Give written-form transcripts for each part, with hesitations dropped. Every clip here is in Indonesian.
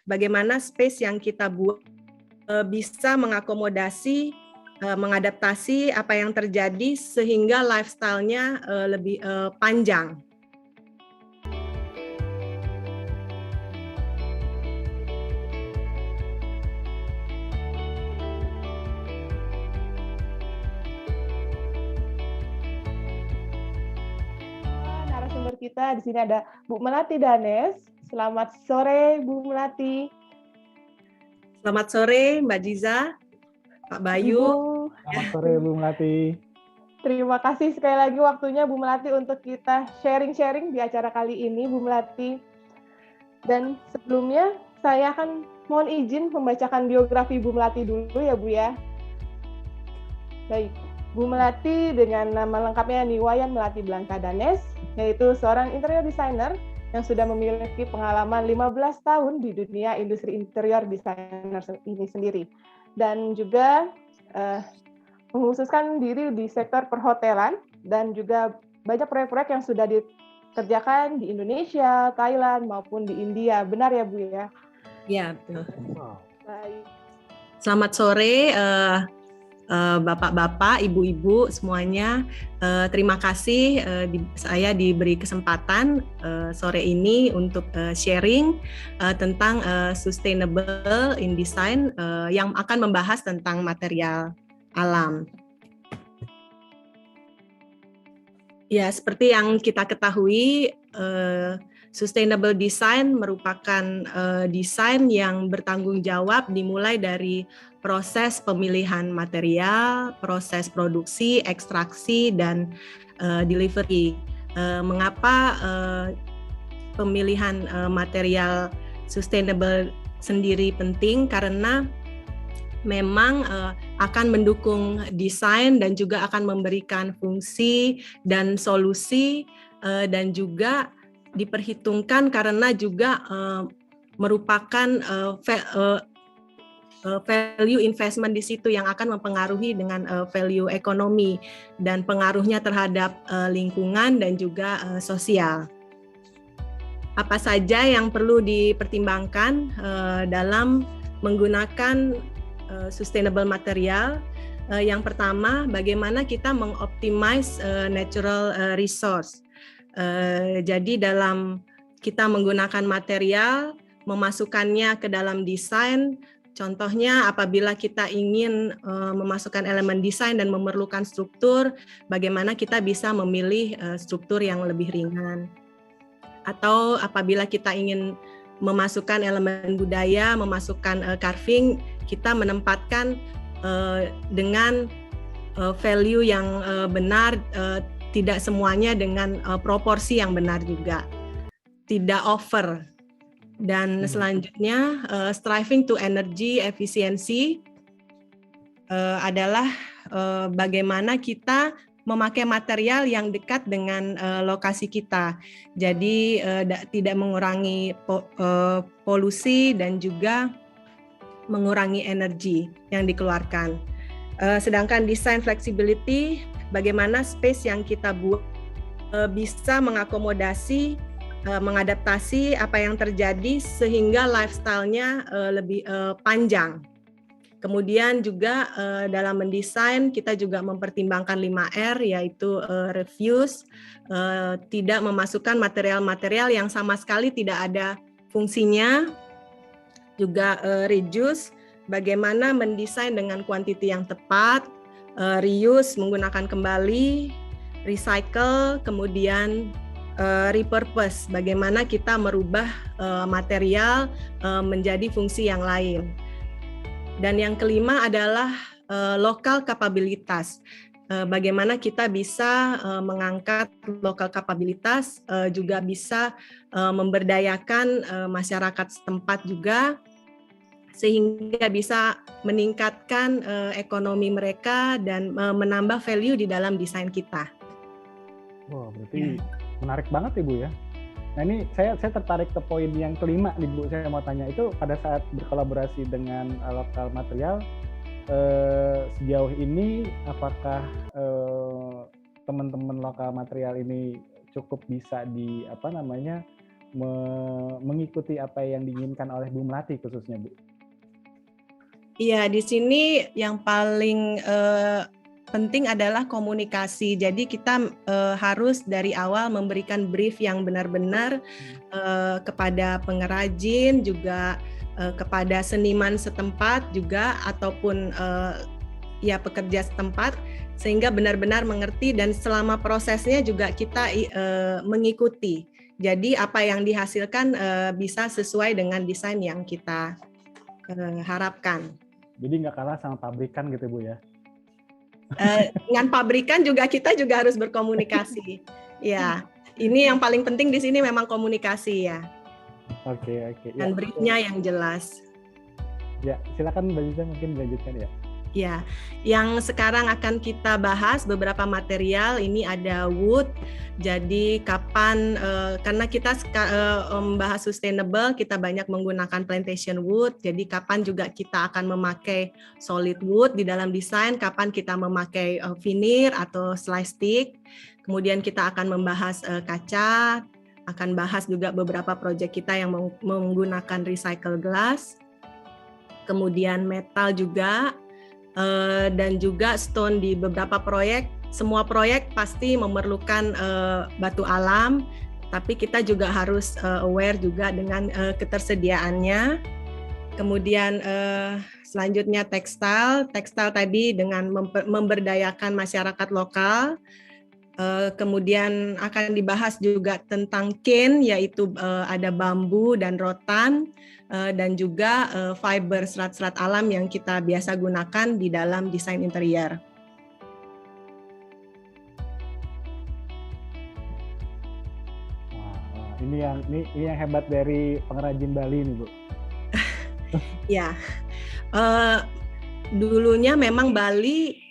bagaimana space yang kita buat bisa mengakomodasi, mengadaptasi apa yang terjadi sehingga lifestyle-nya lebih panjang. Narasumber kita di sini ada Bu Melati Danes. Selamat sore, Bu Melati. Selamat sore, Mbak Jiza, Pak Bayu. Ibu, selamat sore, Bu Melati. Terima kasih sekali lagi waktunya Bu Melati untuk kita sharing-sharing di acara kali ini, Bu Melati. Dan sebelumnya saya akan mohon izin membacakan biografi Bu Melati dulu ya Bu ya. Baik, Bu Melati dengan nama lengkapnya Niwayan Melati Blanka Danes, yaitu seorang interior designer yang sudah memiliki pengalaman 15 tahun di dunia industri interior designer ini sendiri. Dan juga mengkhususkan diri di sektor perhotelan dan juga banyak proyek-proyek yang sudah dikerjakan di Indonesia, Thailand maupun di India. Benar ya Bu ya? Ya, betul. Baik. Selamat sore Bapak-bapak, Ibu-ibu semuanya. Terima kasih saya diberi kesempatan sore ini untuk sharing tentang sustainable in design yang akan membahas tentang material alam. Ya, seperti yang kita ketahui, sustainable design merupakan desain yang bertanggung jawab dimulai dari proses pemilihan material, proses produksi, ekstraksi, dan delivery. Mengapa pemilihan material sustainable sendiri penting? Karena memang akan mendukung desain dan juga akan memberikan fungsi dan solusi dan juga diperhitungkan karena juga merupakan value investment di situ yang akan mempengaruhi dengan value ekonomi dan pengaruhnya terhadap lingkungan dan juga sosial. Apa saja yang perlu dipertimbangkan dalam menggunakan sustainable material? Yang pertama, bagaimana kita mengoptimize natural resource. Jadi dalam kita menggunakan material, memasukkannya ke dalam desain, contohnya apabila kita ingin memasukkan elemen desain dan memerlukan struktur, bagaimana kita bisa memilih struktur yang lebih ringan. Atau apabila kita ingin memasukkan elemen budaya, memasukkan carving, kita menempatkan dengan value yang benar, tidak semuanya dengan proporsi yang benar juga, tidak over. Dan selanjutnya, striving to energy efficiency adalah bagaimana kita memakai material yang dekat dengan lokasi kita. Jadi tidak mengurangi polusi dan juga mengurangi energi yang dikeluarkan. Sedangkan design flexibility, bagaimana space yang kita buat bisa mengakomodasi, mengadaptasi apa yang terjadi sehingga lifestyle-nya lebih panjang. Kemudian juga dalam mendesain kita juga mempertimbangkan 5R, yaitu reuse, tidak memasukkan material-material yang sama sekali tidak ada fungsinya, juga reduce, bagaimana mendesain dengan kuantiti yang tepat, reuse, menggunakan kembali, recycle, kemudian repurpose, bagaimana kita merubah material menjadi fungsi yang lain. Dan yang kelima adalah local capabilitas. Bagaimana kita bisa mengangkat local capabilitas, juga bisa memberdayakan masyarakat setempat juga, sehingga bisa meningkatkan ekonomi mereka dan menambah value di dalam desain kita. Wah, berarti menarik banget Ibu ya. Nah ini saya tertarik ke poin yang kelima nih Bu, saya mau tanya itu pada saat berkolaborasi dengan lokal material, sejauh ini apakah teman-teman lokal material ini cukup bisa mengikuti apa yang diinginkan oleh Bu Melati khususnya, Bu? Iya, di sini yang paling penting adalah komunikasi. Jadi kita harus dari awal memberikan brief yang benar-benar kepada pengrajin, juga kepada seniman setempat juga, ataupun ya pekerja setempat, sehingga benar-benar mengerti, dan selama prosesnya juga kita mengikuti. Jadi apa yang dihasilkan bisa sesuai dengan desain yang kita harapkan. Jadi nggak kalah sama pabrikan gitu, Bu, ya? Dengan pabrikan juga kita juga harus berkomunikasi. Ya, ini yang paling penting di sini memang komunikasi ya. Oke. Dan briefnya yang jelas. Ya, silakan Mbak Ziza mungkin dilanjutkan ya. Ya, yang sekarang akan kita bahas beberapa material, ini ada wood. Jadi kapan, karena kita membahas sustainable, kita banyak menggunakan plantation wood. Jadi kapan juga kita akan memakai solid wood di dalam desain, kapan kita memakai veneer atau slice stick. Kemudian kita akan membahas kaca, akan bahas juga beberapa proyek kita yang menggunakan recycle glass. Kemudian metal juga. Dan juga stone di beberapa proyek. Semua proyek pasti memerlukan batu alam, tapi kita juga harus aware juga dengan ketersediaannya. Kemudian selanjutnya tekstil tadi dengan memberdayakan masyarakat lokal. Kemudian akan dibahas juga tentang cane, yaitu ada bambu dan rotan, dan juga fiber, serat-serat alam yang kita biasa gunakan di dalam desain interior. Wah, ini yang hebat dari pengrajin Bali nih, Bu. Ya, dulunya memang Bali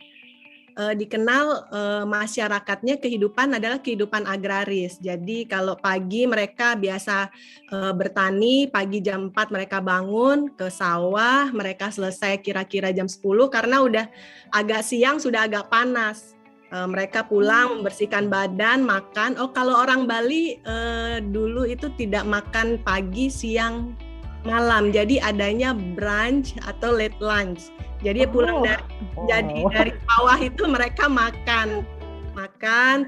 dikenal masyarakatnya kehidupan adalah kehidupan agraris. Jadi kalau pagi mereka biasa bertani, pagi jam 4 mereka bangun ke sawah, mereka selesai kira-kira jam 10 karena udah agak siang, sudah agak panas. Mereka pulang membersihkan badan, makan. Oh, kalau orang Bali dulu itu tidak makan pagi, siang, malam. Jadi adanya brunch atau late lunch. Jadi pulang dari bawah itu mereka makan,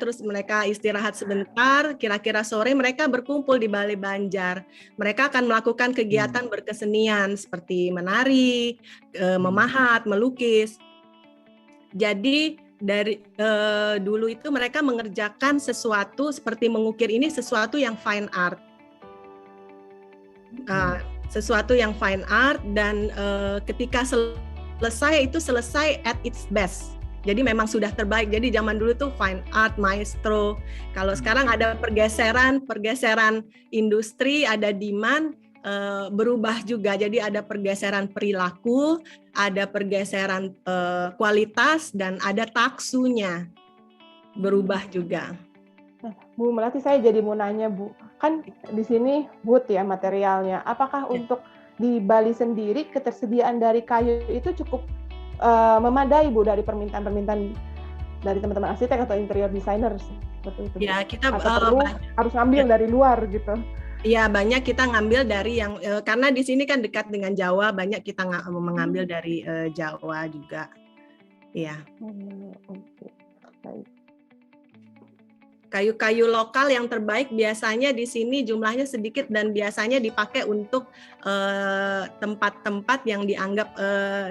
terus mereka istirahat sebentar, kira-kira sore mereka berkumpul di Balai Banjar. Mereka akan melakukan kegiatan berkesenian seperti menari, memahat, melukis. Jadi dari dulu itu mereka mengerjakan sesuatu seperti mengukir, ini sesuatu yang fine art. Sesuatu yang fine art, dan ketika selesai at its best. Jadi memang sudah terbaik. Jadi zaman dulu tuh fine art, maestro. Kalau sekarang ada pergeseran industri, ada demand, berubah juga. Jadi ada pergeseran perilaku, ada pergeseran kualitas, dan ada taksunya berubah juga. Nah, Bu Melati, saya jadi mau nanya, Bu. Kan di sini wood ya materialnya. Apakah untuk di Bali sendiri ketersediaan dari kayu itu cukup memadai, Bu, dari permintaan dari teman-teman arsitek atau interior designer? Betul itu. Ya, kita harus ngambil dari luar gitu. Iya, banyak kita ngambil dari yang karena di sini kan dekat dengan Jawa, banyak kita mengambil dari Jawa juga. Iya. Baik. Kayu-kayu lokal yang terbaik biasanya di sini jumlahnya sedikit dan biasanya dipakai untuk tempat-tempat yang dianggap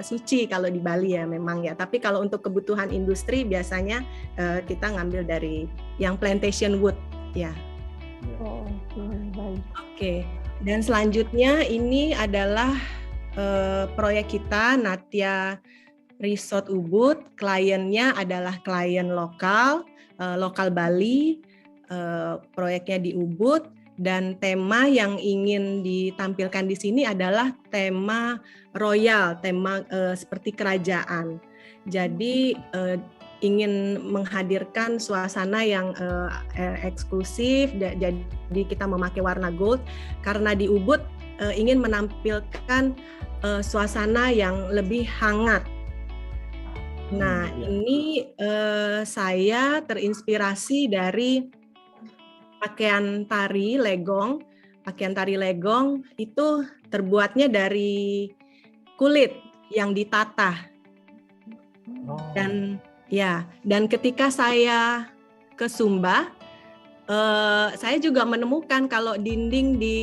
suci kalau di Bali ya memang ya. Tapi kalau untuk kebutuhan industri biasanya kita ngambil dari yang plantation wood ya. Oke. Dan selanjutnya ini adalah proyek kita Natya Resort Ubud. Kliennya adalah klien lokal Bali, proyeknya di Ubud, dan tema yang ingin ditampilkan di sini adalah tema royal, tema seperti kerajaan. Jadi ingin menghadirkan suasana yang eksklusif, jadi kita memakai warna gold karena di Ubud ingin menampilkan suasana yang lebih hangat. Nah, ini saya terinspirasi dari pakaian tari legong pakaian tari legong itu terbuatnya dari kulit yang ditata. Dan ketika saya ke Sumba, saya juga menemukan kalau dinding di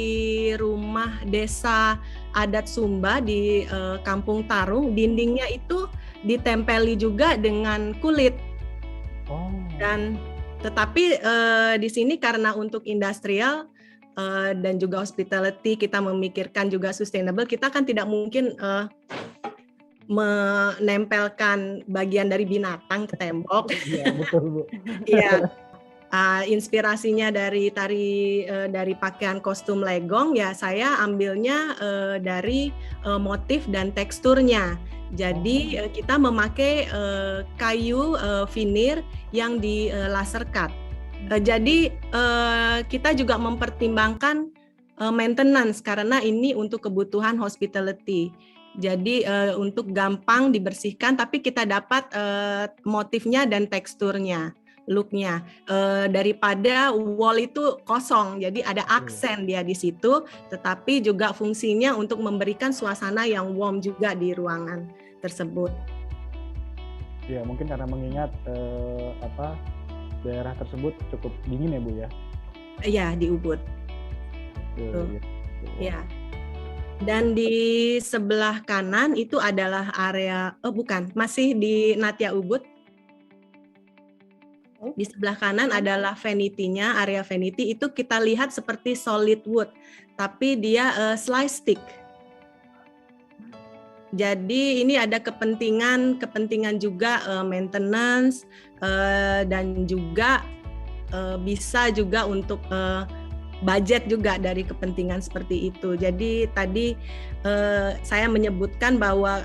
rumah desa adat Sumba di Kampung Tarung, dindingnya itu ditempeli juga dengan kulit. Dan tetapi di sini karena untuk industrial dan juga hospitality, kita memikirkan juga sustainable, kita kan tidak mungkin menempelkan bagian dari binatang ke tembok. Iya, betul, Bu. Iya. Inspirasinya dari pakaian kostum legong, ya saya ambilnya dari motif dan teksturnya. Jadi kita memakai kayu veneer yang di laser cut. Jadi kita juga mempertimbangkan maintenance karena ini untuk kebutuhan hospitality. Jadi untuk gampang dibersihkan, tapi kita dapat motifnya dan teksturnya, looknya, daripada wall itu kosong, jadi ada aksen dia di situ, tetapi juga fungsinya untuk memberikan suasana yang warm juga di ruangan tersebut. Ya, mungkin karena mengingat daerah tersebut cukup dingin ya, Bu ya? Iya, di Ubud. Ya. Dan di sebelah kanan itu adalah area, masih di Natya Ubud. Di sebelah kanan adalah vanity-nya, area vanity itu kita lihat seperti solid wood, tapi dia slice stick. Jadi ini ada kepentingan juga maintenance dan juga bisa juga untuk budget juga dari kepentingan seperti itu. Jadi tadi saya menyebutkan bahwa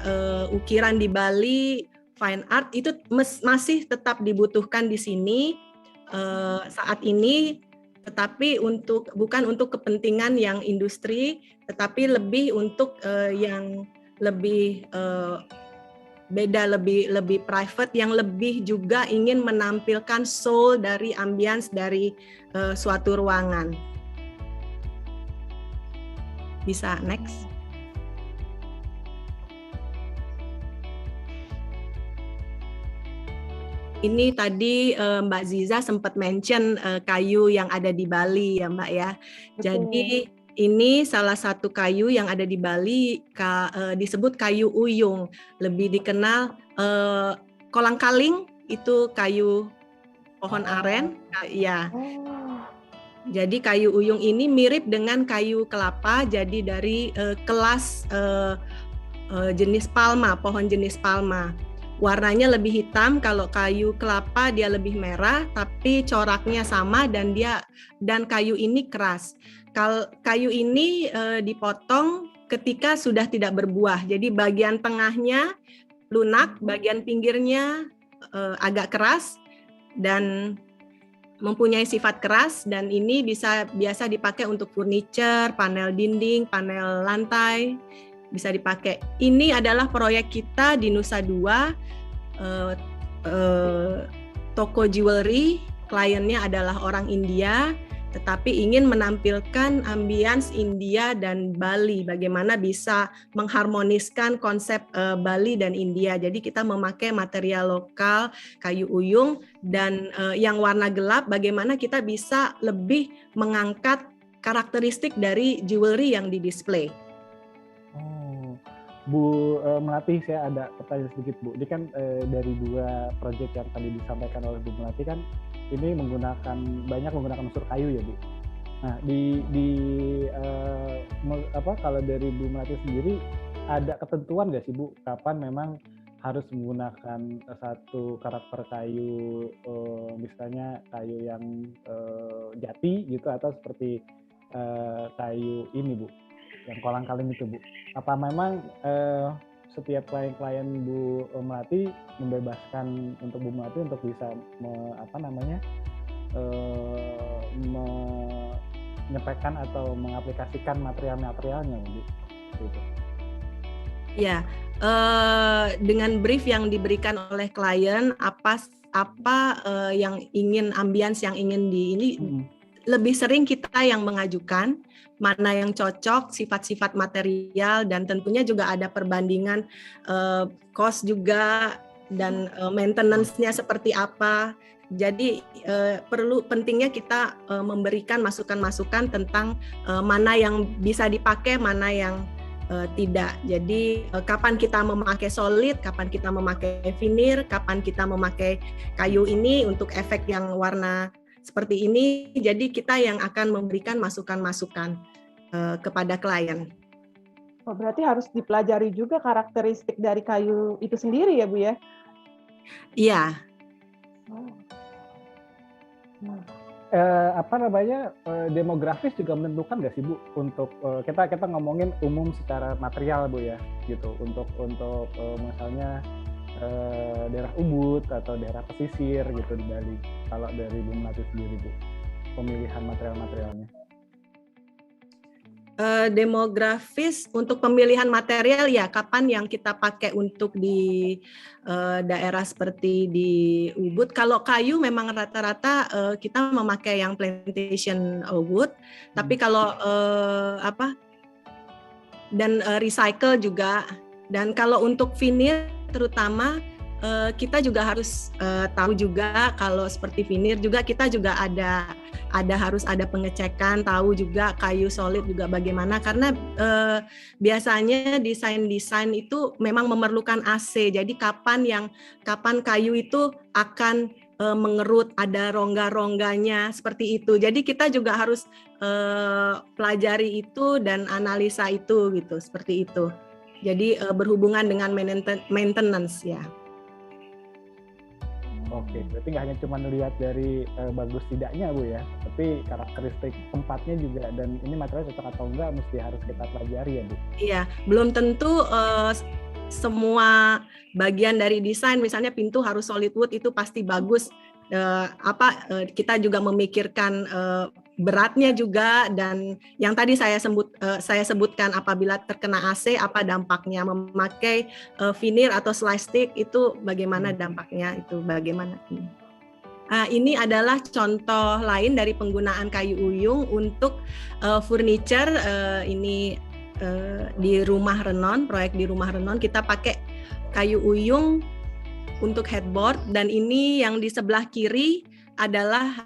ukiran di Bali, fine art itu masih tetap dibutuhkan di sini saat ini, tetapi bukan untuk kepentingan yang industri, tetapi lebih untuk yang lebih beda, lebih private, yang lebih juga ingin menampilkan soul dari ambience dari suatu ruangan. Bisa next. Ini tadi Mbak Ziza sempat mention kayu yang ada di Bali ya Mbak ya. Jadi ini salah satu kayu yang ada di Bali, disebut kayu uyung. Lebih dikenal kolang-kaling, itu kayu pohon aren. Ya. Jadi kayu uyung ini mirip dengan kayu kelapa, jadi dari kelas jenis palma, pohon jenis palma. Warnanya lebih hitam, kalau kayu kelapa dia lebih merah, tapi coraknya sama dan kayu ini keras. Kayu ini dipotong ketika sudah tidak berbuah. Jadi bagian tengahnya lunak, bagian pinggirnya agak keras dan mempunyai sifat keras, dan ini biasa dipakai untuk furniture, panel dinding, panel lantai. Bisa dipakai. Ini adalah proyek kita di Nusa Dua, toko jewelry, kliennya adalah orang India, tetapi ingin menampilkan ambience India dan Bali, bagaimana bisa mengharmoniskan konsep Bali dan India. Jadi kita memakai material lokal, kayu uyung, dan yang warna gelap, bagaimana kita bisa lebih mengangkat karakteristik dari jewelry yang di-display. Bu Melati, saya ada pertanyaan sedikit Bu. Ini kan dari dua proyek yang tadi disampaikan oleh Bu Melati kan ini banyak menggunakan unsur kayu ya Bu. Nah kalau dari Bu Melati sendiri ada ketentuan nggak sih Bu kapan memang harus menggunakan satu karakter kayu, misalnya kayu yang jati gitu, atau seperti kayu ini Bu, yang kolang-kaling itu Bu? Apa memang setiap klien-klien Bu Melati membebaskan untuk Bu Melati untuk bisa menyampaikan atau mengaplikasikan material-materialnya Bu? Gitu. Ya, dengan brief yang diberikan oleh klien, apa yang ingin, ambience yang ingin lebih sering kita yang mengajukan mana yang cocok, sifat-sifat material, dan tentunya juga ada perbandingan cost juga, dan maintenance-nya seperti apa. Jadi pentingnya kita memberikan masukan-masukan tentang mana yang bisa dipakai, mana yang tidak. Jadi kapan kita memakai solid, kapan kita memakai veneer, kapan kita memakai kayu ini untuk efek yang warna seperti ini. Jadi kita yang akan memberikan masukan-masukan kepada klien. Oh, berarti harus dipelajari juga karakteristik dari kayu itu sendiri ya Bu ya? Iya. Demografis juga menentukan nggak sih Bu untuk kita ngomongin umum secara material Bu ya, gitu, untuk misalnya daerah Ubud atau daerah pesisir gitu di Bali, kalau dari Bu Melati sendiri Bu, pemilihan material-materialnya. Demografis untuk pemilihan material ya, kapan yang kita pakai untuk di daerah seperti di Ubud. Kalau kayu memang rata-rata kita memakai yang plantation wood, tapi kalau dan recycle juga. Dan kalau untuk veneer terutama kita juga harus tahu juga kalau seperti veneer juga kita juga harus ada pengecekan, tahu juga kayu solid juga bagaimana, karena biasanya desain itu memang memerlukan AC. Jadi kapan kayu itu akan mengerut, ada rongga-rongganya seperti itu. Jadi kita juga harus pelajari itu dan analisa itu gitu, seperti itu. Jadi berhubungan dengan maintenance ya. Oke, berarti nggak hanya cuma lihat dari bagus tidaknya Bu ya, tapi karakteristik tempatnya juga, dan ini material cocok atau enggak mesti harus kita pelajari ya Bu. Iya, belum tentu semua bagian dari desain, misalnya pintu harus solid wood itu pasti bagus. Kita juga memikirkan beratnya juga, dan yang tadi saya sebutkan apabila terkena AC apa dampaknya, memakai veneer atau slice stick itu bagaimana dampaknya, itu bagaimana. Ini adalah contoh lain dari penggunaan kayu uyung untuk furniture. Ini di Rumah Renon, proyek di Rumah Renon kita pakai kayu uyung untuk headboard, dan ini yang di sebelah kiri adalah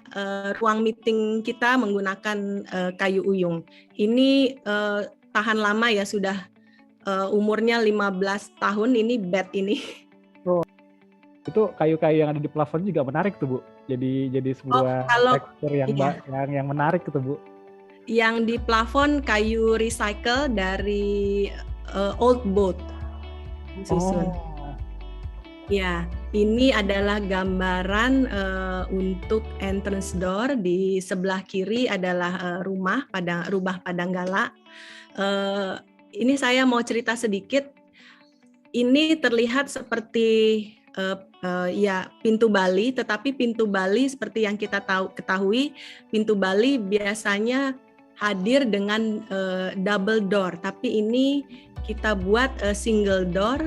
ruang meeting kita menggunakan kayu uyung. Ini tahan lama ya, sudah umurnya 15 tahun ini bed ini. Oh, itu kayu-kayu yang ada di plafon juga menarik tuh Bu. Jadi sebuah tekstur yang menarik gitu Bu. Yang di plafon kayu recycle dari old boat susun. Ya, ini adalah gambaran untuk entrance door. Di sebelah kiri adalah rubah Padanggala. Ini saya mau cerita sedikit. Ini terlihat seperti pintu Bali, tetapi pintu Bali seperti yang kita ketahui, pintu Bali biasanya hadir dengan double door, tapi ini kita buat single door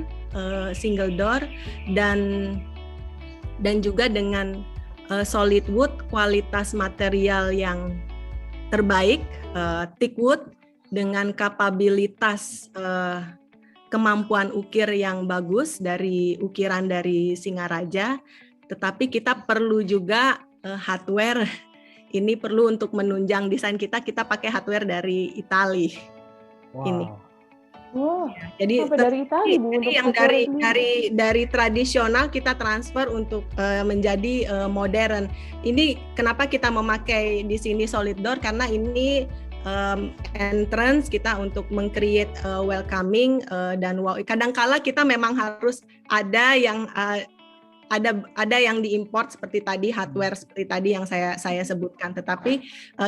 dan juga dengan solid wood, kualitas material yang terbaik, teak wood dengan kapabilitas kemampuan ukir yang bagus dari ukiran dari Singaraja. Tetapi kita perlu juga hardware. Ini perlu untuk menunjang desain kita pakai hardware dari Itali. Wow. Ini. Wow. Jadi dari Itali Bu, jadi yang dari tradisional kita transfer untuk menjadi modern. Ini kenapa kita memakai di sini solid door, karena ini entrance kita untuk meng-create welcoming dan wow. Kadang-kala kita memang harus ada yang diimport seperti tadi, hardware seperti tadi yang saya sebutkan, tetapi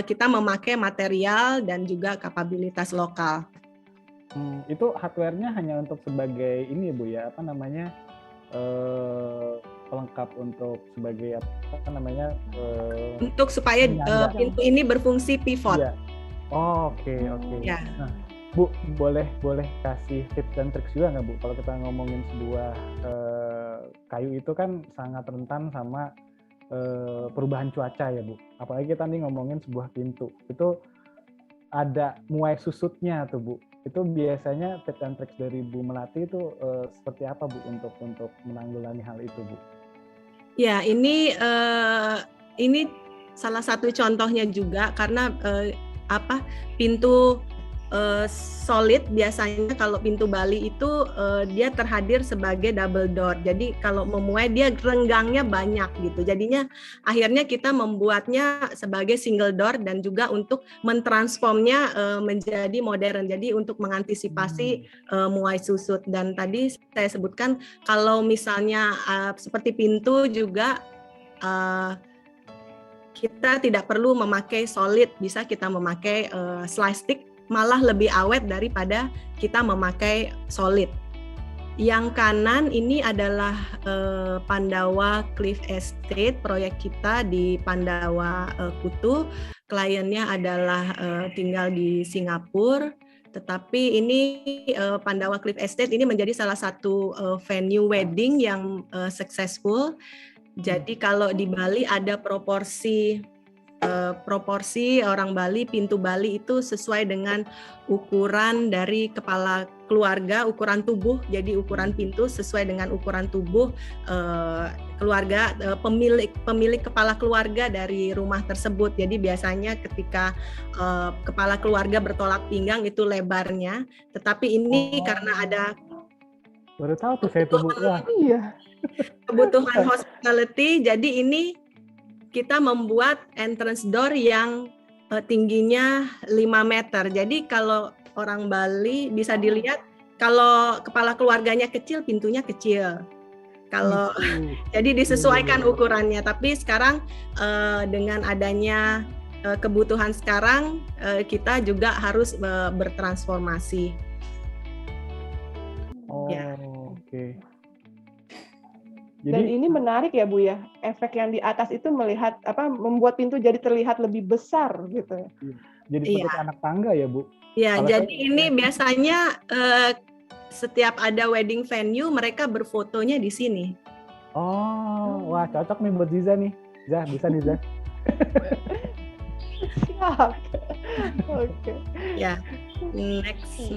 kita memakai material dan juga kapabilitas lokal. Itu hardware-nya hanya untuk sebagai ini Bu ya, pelengkap untuk sebagai untuk supaya pintu ini berfungsi pivot. Iya. Oke. Ya. Nah, Bu, boleh kasih tips dan trik juga nggak Bu, kalau kita ngomongin sebuah kayu itu kan sangat rentan sama perubahan cuaca ya Bu. Apalagi kita nih ngomongin sebuah pintu, itu ada muai susutnya tuh Bu. Itu biasanya tips and tricks dari Bu Melati itu seperti apa Bu untuk menanggulangi hal itu Bu? Ya, ini salah satu contohnya juga karena pintu solid biasanya kalau pintu Bali itu dia terhadir sebagai double door. Jadi kalau memuai dia renggangnya banyak gitu. Jadinya akhirnya kita membuatnya sebagai single door dan juga untuk mentransformnya menjadi modern. Jadi untuk mengantisipasi muai susut. Dan tadi saya sebutkan kalau misalnya seperti pintu juga kita tidak perlu memakai solid, bisa kita memakai slice stick, malah lebih awet daripada kita memakai solid. Yang kanan ini adalah Pandawa Cliff Estate, proyek kita di Pandawa Kutu. Kliennya adalah tinggal di Singapura, tetapi ini Pandawa Cliff Estate ini menjadi salah satu venue wedding yang successful. Jadi kalau di Bali ada proporsi orang Bali, pintu Bali itu sesuai dengan ukuran dari kepala keluarga, ukuran tubuh. Jadi ukuran pintu sesuai dengan ukuran tubuh keluarga, pemilik kepala keluarga dari rumah tersebut. Jadi biasanya ketika kepala keluarga bertolak pinggang itu lebarnya. Tetapi ini karena ada baru tahu tuh saya tubuh. Kebutuhan hospitality, jadi ini kita membuat entrance door yang tingginya 5 meter. Jadi kalau orang Bali bisa dilihat, kalau kepala keluarganya kecil, pintunya kecil. Kalau jadi disesuaikan ukurannya. Tapi sekarang dengan adanya kebutuhan sekarang, kita juga harus bertransformasi. Oke. Dan ini menarik ya Bu ya, efek yang di atas itu membuat pintu jadi terlihat lebih besar gitu. Jadi seperti anak tangga ya Bu. Ya, jadi ini biasanya setiap ada wedding venue mereka berfotonya di sini. Wah cocok nih buat Ziza nih. Zah, bisa nih Zah. Siap. Oke. Ya, next.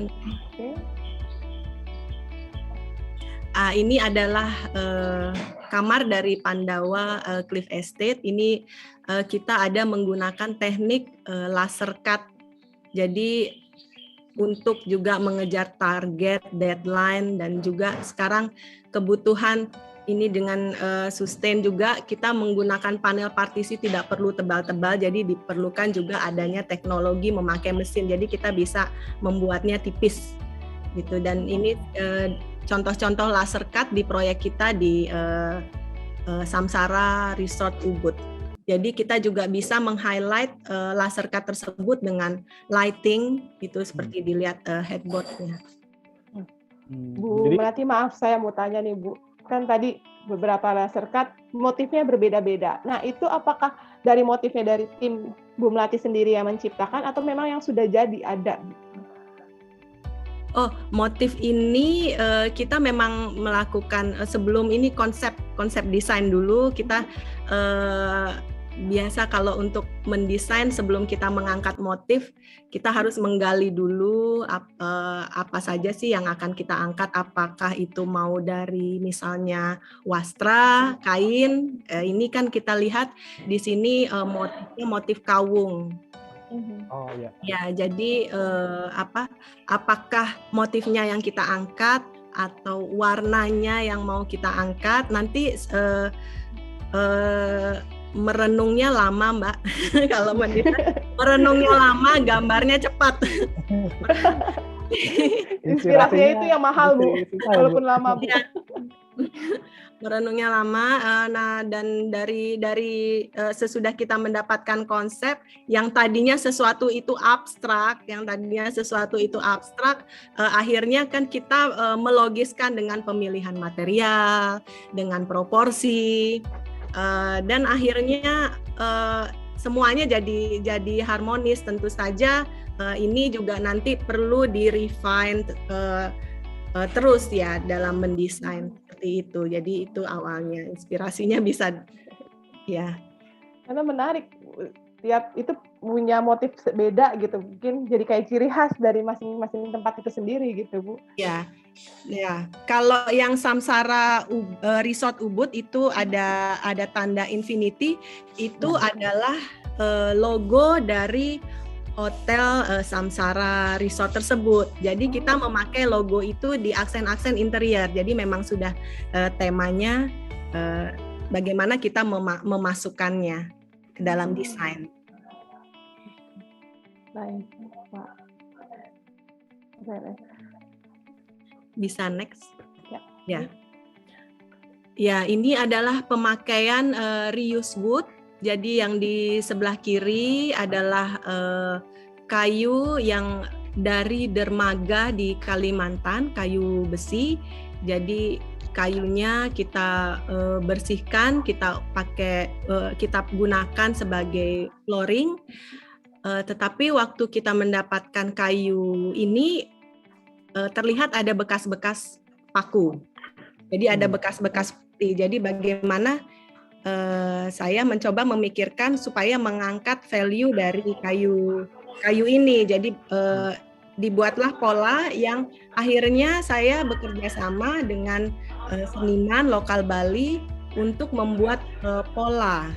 Ini adalah kamar dari Pandawa Cliff Estate. Ini kita ada menggunakan teknik laser cut. Jadi untuk juga mengejar target, deadline, dan juga sekarang kebutuhan ini dengan sustain juga kita menggunakan panel partisi tidak perlu tebal-tebal. Jadi diperlukan juga adanya teknologi memakai mesin. Jadi kita bisa membuatnya tipis gitu. Dan ini contoh-contoh laser cut di proyek kita di Samsara Resort Ubud. Jadi kita juga bisa meng-highlight laser cut tersebut dengan lighting, itu seperti dilihat headboardnya. Bu Melati, maaf saya mau tanya nih Bu, kan tadi beberapa laser cut motifnya berbeda-beda. Nah itu apakah dari motifnya dari tim Bu Melati sendiri yang menciptakan atau memang yang sudah jadi ada? Motif ini kita memang melakukan sebelum ini konsep desain dulu. Kita biasa kalau untuk mendesain sebelum kita mengangkat motif, kita harus menggali dulu apa saja sih yang akan kita angkat. Apakah itu mau dari misalnya wastra, kain. Ini kan kita lihat di sini motifnya motif kawung. Ya, jadi apakah motifnya yang kita angkat atau warnanya yang mau kita angkat, nanti merenungnya lama Mbak. Kalau merenungnya lama, gambarnya cepat. Inspirasinya itu yang mahal Bu, walaupun lama Bu. Merenungnya lama, dan dari sesudah kita mendapatkan konsep yang tadinya sesuatu itu abstrak, akhirnya kan kita melogiskan dengan pemilihan material, dengan proporsi, dan akhirnya semuanya jadi harmonis. Tentu saja ini juga nanti perlu di-refine terus ya dalam mendesain seperti itu. Jadi itu awalnya inspirasinya bisa Ya. Karena menarik, tiap itu punya motif beda gitu, mungkin jadi kayak ciri khas dari masing-masing tempat itu sendiri gitu, Bu. Ya, ya. Kalau yang Samsara Resort Ubud itu ada tanda infinity, itu adalah logo dari hotel Samsara Resort tersebut. Jadi kita memakai logo itu di aksen-aksen interior. Jadi memang sudah temanya bagaimana kita memasukkannya ke dalam desain. Baik, Pak. Bisa next? Ya. Ya. Ya, ini adalah pemakaian reuse wood. Jadi yang di sebelah kiri adalah kayu yang dari dermaga di Kalimantan, kayu besi. Jadi kayunya kita bersihkan, kita gunakan sebagai flooring. Tetapi waktu kita mendapatkan kayu ini terlihat ada bekas-bekas paku. Jadi ada bekas-bekas putih. Jadi bagaimana saya mencoba memikirkan supaya mengangkat value dari kayu ini. Jadi dibuatlah pola yang akhirnya saya bekerja sama dengan seniman lokal Bali untuk membuat pola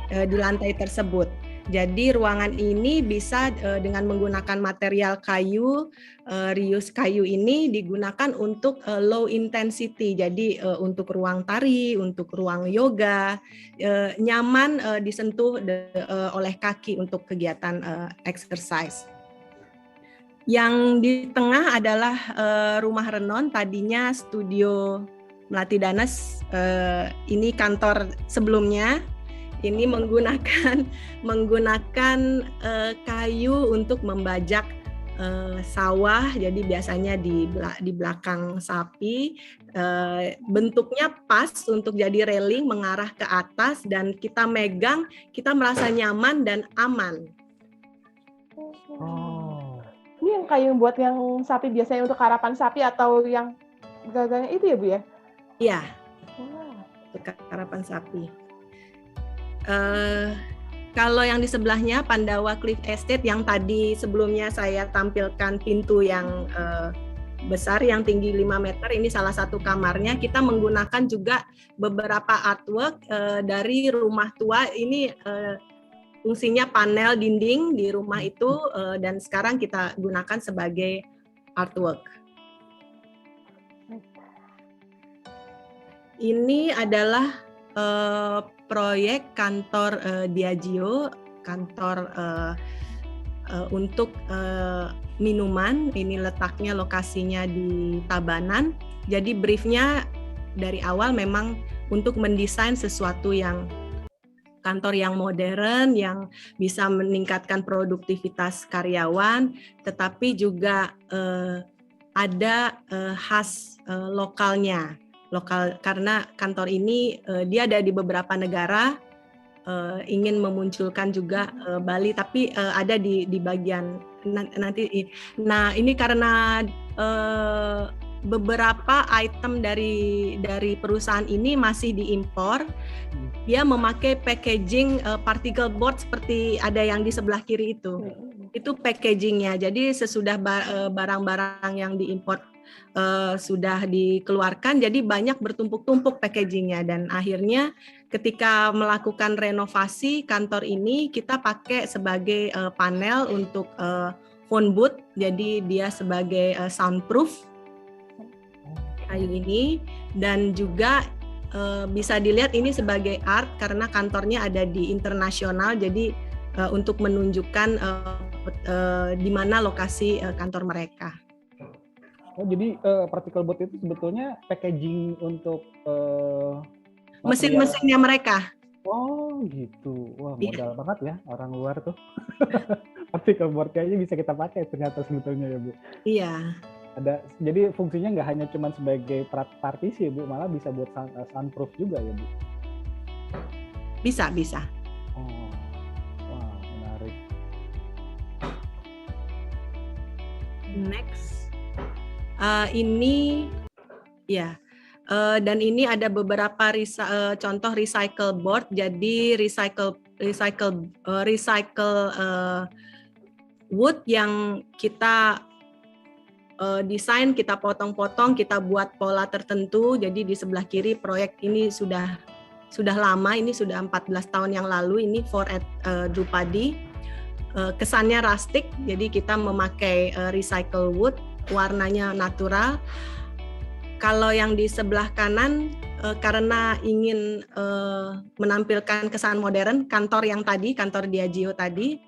di lantai tersebut. Jadi ruangan ini bisa dengan menggunakan material kayu, reuse kayu ini digunakan untuk low intensity. Jadi untuk ruang tari, untuk ruang yoga, nyaman disentuh oleh kaki untuk kegiatan exercise. Yang di tengah adalah rumah Renon, tadinya studio Melati Danes, ini kantor sebelumnya. Ini menggunakan kayu untuk membajak sawah. Jadi biasanya di belakang sapi. Bentuknya pas untuk jadi railing mengarah ke atas dan kita megang, kita merasa nyaman dan aman. Oh. Ini yang kayu buat yang sapi biasanya untuk harapan sapi atau yang gagalnya itu ya, Bu ya? Iya. Untuk harapan sapi. Kalau yang di sebelahnya Pandawa Cliff Estate yang tadi sebelumnya saya tampilkan pintu yang besar yang tinggi 5 meter, ini salah satu kamarnya. Kita menggunakan juga beberapa artwork dari rumah tua. Ini fungsinya panel dinding di rumah itu dan sekarang kita gunakan sebagai artwork. Ini adalah proyek kantor Diageo, kantor untuk minuman. Ini letaknya, lokasinya di Tabanan. Jadi briefnya dari awal memang untuk mendesain sesuatu yang kantor yang modern, yang bisa meningkatkan produktivitas karyawan, tetapi juga ada khas lokalnya. Lokal, karena kantor ini dia ada di beberapa negara, ingin memunculkan juga Bali, tapi ada di bagian nanti. Nah ini karena beberapa item dari perusahaan ini masih diimpor, dia memakai packaging particle board seperti ada yang di sebelah kiri itu packagingnya. Jadi sesudah barang-barang yang diimpor sudah dikeluarkan, jadi banyak bertumpuk-tumpuk packagingnya, dan akhirnya ketika melakukan renovasi kantor ini kita pakai sebagai panel untuk phone booth, jadi dia sebagai soundproof kayu ini, dan juga bisa dilihat ini sebagai art karena kantornya ada di internasional, jadi untuk menunjukkan di mana lokasi kantor mereka. Oh, jadi particle board itu sebetulnya packaging untuk mesin-mesinnya mereka. Oh gitu, wah modal banget ya orang luar tuh. Particle board kayaknya bisa kita pakai ternyata sebetulnya ya Bu. Iya. Jadi fungsinya nggak hanya cuma sebagai partisi ya Bu, malah bisa buat soundproof juga ya Bu. Bisa. Oh, wah menarik. Next. Ini ya Dan ini ada beberapa contoh recycle board. Jadi recycle wood yang kita desain, kita potong-potong, kita buat pola tertentu. Jadi di sebelah kiri proyek ini sudah lama, ini sudah 14 tahun yang lalu, ini Fort Drupadi. Kesannya rustic, jadi kita memakai recycle wood, warnanya natural. Kalau yang di sebelah kanan, karena ingin menampilkan kesan modern, kantor Diageo tadi,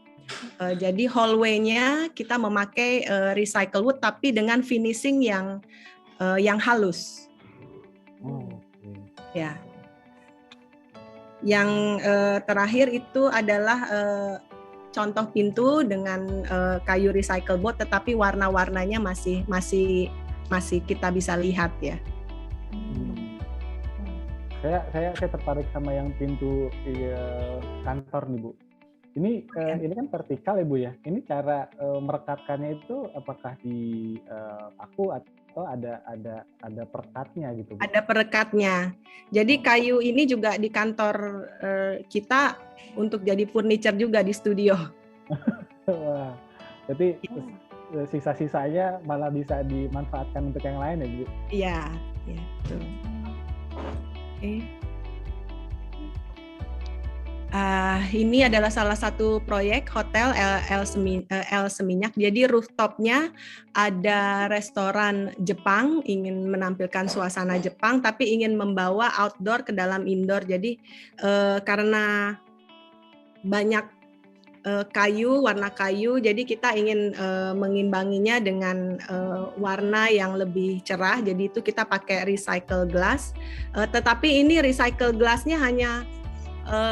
jadi hallway-nya kita memakai recycle wood tapi dengan finishing yang halus. Ya. Yang terakhir itu adalah contoh pintu dengan kayu recycle board, tetapi warna-warnanya masih kita bisa lihat ya. Saya tertarik sama yang pintu kantor nih Bu. Ini kan vertikal ya Bu ya. Ini cara merekatkannya itu apakah di paku atau ada perekatnya gitu Bu? Ada perekatnya. Jadi kayu ini juga di kantor kita untuk jadi furniture juga di studio. Wah, berarti sisa-sisanya malah bisa dimanfaatkan untuk yang lain ya Bu? Iya, betul. Oke. Ini adalah salah satu proyek hotel El Seminyak. Jadi rooftopnya ada restoran Jepang, ingin menampilkan suasana Jepang, tapi ingin membawa outdoor ke dalam indoor. Jadi karena banyak warna kayu, jadi kita ingin mengimbanginya dengan warna yang lebih cerah. Jadi itu kita pakai recycle glass. Tetapi ini recycle glassnya hanya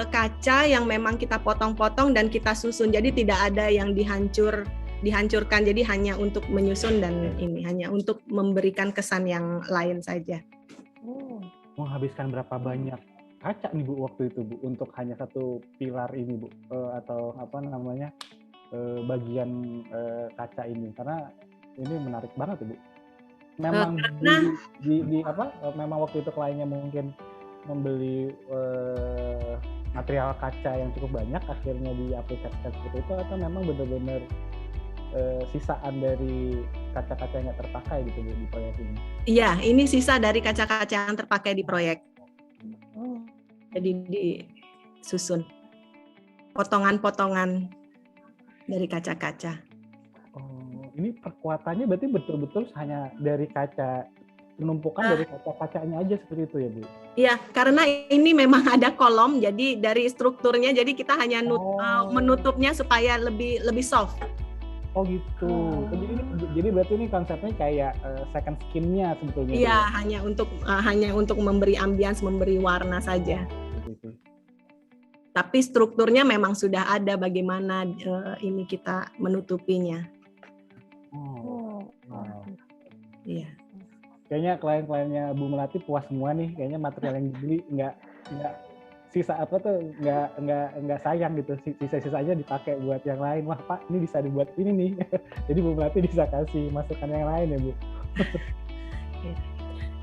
kaca yang memang kita potong-potong dan kita susun, jadi tidak ada yang dihancurkan, jadi hanya untuk menyusun dan ini hanya untuk memberikan kesan yang lain saja. Menghabiskan berapa banyak kaca nih Bu waktu itu Bu untuk hanya satu pilar ini Bu, atau apa namanya bagian kaca ini, karena ini menarik banget ya Bu. Memang memang waktu itu kliennya mungkin membeli material kaca yang cukup banyak, akhirnya diaplikasikan seperti itu, atau memang benar-benar sisaan dari kaca-kaca yang nggak terpakai gitu di proyek ini? Iya, ini sisa dari kaca-kaca yang terpakai di proyek. Jadi disusun potongan-potongan dari kaca-kaca. Ini perkuatannya berarti betul-betul hanya dari kaca, penumpukan dari kaca-kacanya aja seperti itu ya Bu? Iya, karena ini memang ada kolom, jadi dari strukturnya, jadi kita hanya menutupnya supaya lebih soft. Oh gitu. Jadi berarti ini konsepnya kayak second skin-nya sebetulnya. Iya, hanya untuk memberi ambience, memberi warna saja. Gitu. Tapi strukturnya memang sudah ada, bagaimana ini kita menutupinya. Iya. Kayaknya klien-kliennya Bu Melati puas semua nih. Kayaknya material yang dibeli nggak sisa apa tuh nggak sayang gitu. Sisa-sisanya dipakai buat yang lain. Wah Pak, ini bisa dibuat ini nih. Jadi Bu Melati bisa kasih masukan yang lain ya Bu.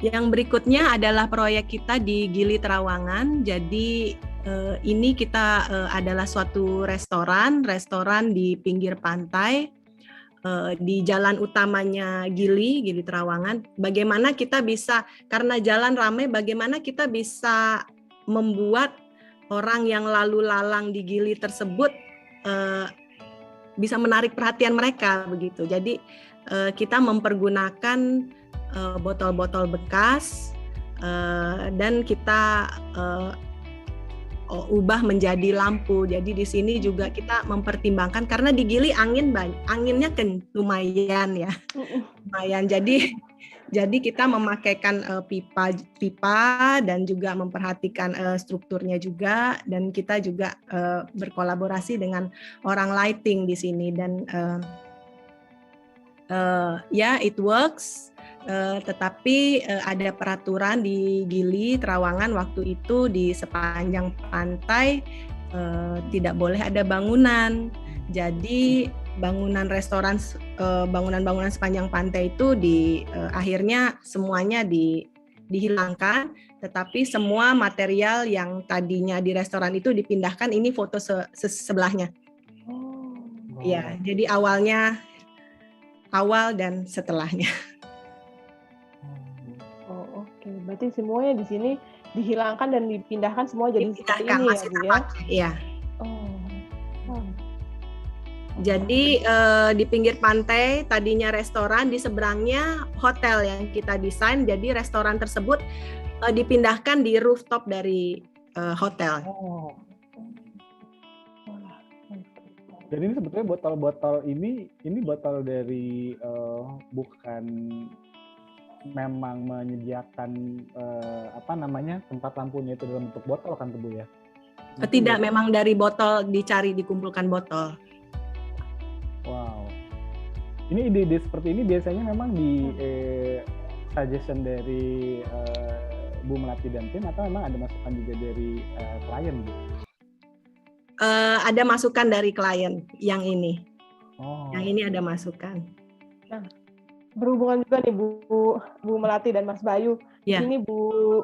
Yang berikutnya adalah proyek kita di Gili Trawangan. Jadi ini kita adalah suatu restoran di pinggir pantai. Di jalan utamanya Gili Trawangan, bagaimana kita bisa, karena jalan ramai, bagaimana kita bisa membuat orang yang lalu lalang di Gili tersebut bisa menarik perhatian mereka begitu. Jadi kita mempergunakan botol-botol bekas dan kita ubah menjadi lampu. Jadi di sini juga kita mempertimbangkan, karena di Gili anginnya lumayan ya. Lumayan. Jadi kita memakaikan pipa dan juga memperhatikan strukturnya juga, dan kita juga berkolaborasi dengan orang lighting di sini, dan it works. Tetapi ada peraturan di Gili Trawangan waktu itu, di sepanjang pantai tidak boleh ada bangunan. Jadi bangunan-bangunan sepanjang pantai itu akhirnya semuanya dihilangkan, tetapi semua material yang tadinya di restoran itu dipindahkan. Ini foto sebelahnya. Ya, jadi awal dan setelahnya. Oh, oke. Berarti semuanya di sini dihilangkan dan dipindahkan semua jadi seperti ini ya, Bu ya? Iya. Jadi di pinggir pantai tadinya restoran, di seberangnya hotel yang kita desain. Jadi restoran tersebut dipindahkan di rooftop dari hotel. Jadi ini sebetulnya botol-botol ini botol dari bukan memang menyediakan tempat lampunya itu dalam bentuk botol kan, Bu ya? Tidak, memang dari botol, dikumpulkan botol. Wow. Ini ide-ide seperti ini biasanya memang di suggestion dari Bu Melati dan tim, atau memang ada masukan juga dari klien, Bu? Ada masukan dari klien yang ini. Yang ini ada masukan. Nah, berhubungan juga nih Bu Melati dan Mas Bayu. Ya. Ini Bu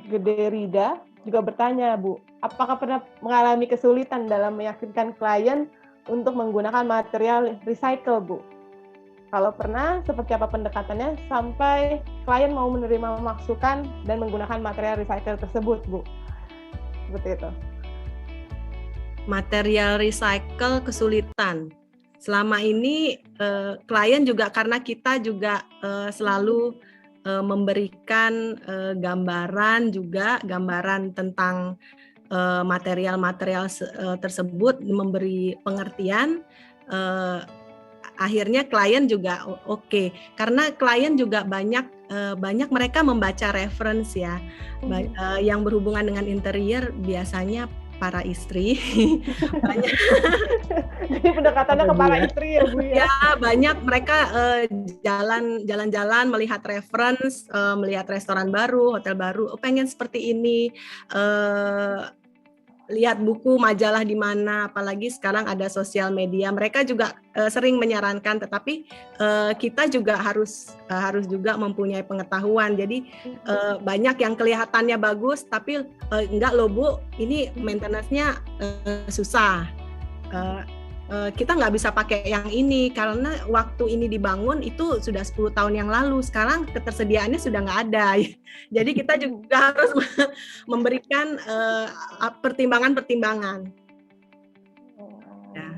Gede Rida juga bertanya, Bu, apakah pernah mengalami kesulitan dalam meyakinkan klien untuk menggunakan material recycle, Bu? Kalau pernah, seperti apa pendekatannya sampai klien mau menerima masukan dan menggunakan material recycle tersebut, Bu? Seperti itu. Material recycle kesulitan. Selama ini klien juga, karena kita juga selalu memberikan gambaran tentang material-material tersebut, memberi pengertian, akhirnya klien juga oke. Karena klien juga banyak mereka membaca reference ya, yang berhubungan dengan interior biasanya para istri. Banyak. Jadi pendekatannya ke para istri ya, Bu ya? Ya, banyak mereka jalan-jalan melihat reference, melihat restoran baru, hotel baru, pengen seperti ini, lihat buku, majalah di mana, apalagi sekarang ada sosial media. Mereka juga sering menyarankan, tetapi kita juga harus juga mempunyai pengetahuan. Jadi banyak yang kelihatannya bagus, tapi enggak loh Bu, ini maintenance-nya susah. Kita nggak bisa pakai yang ini karena waktu ini dibangun itu sudah 10 tahun yang lalu. Sekarang ketersediaannya sudah nggak ada. Jadi kita juga harus memberikan pertimbangan-pertimbangan.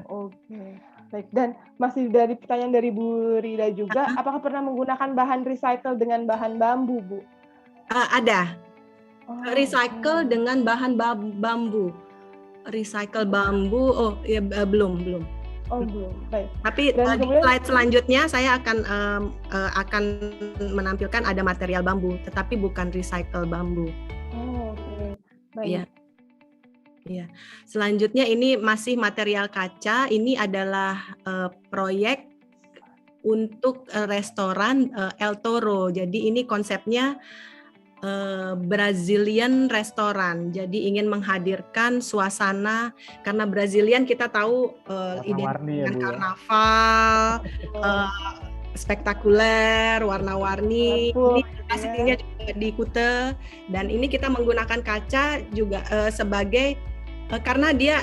Oke. Baik, dan masih dari pertanyaan dari Bu Rida juga, apakah pernah menggunakan bahan recycle dengan bahan bambu, Bu? Ada. Recycle dengan bahan bambu. Recycle bambu, belum. Belum. Baik. Tapi di slide selanjutnya saya akan menampilkan ada material bambu, tetapi bukan recycle bambu. Oke. Baik. Iya. Selanjutnya ini masih material kaca. Ini adalah proyek untuk restoran El Toro. Jadi ini konsepnya Brazilian restoran, jadi ingin menghadirkan suasana, karena Brazilian kita tahu identik dengan karnaval, spektakuler, warna-warni. Ini aslinya juga di Kuta, dan ini kita menggunakan kaca juga sebagai karena dia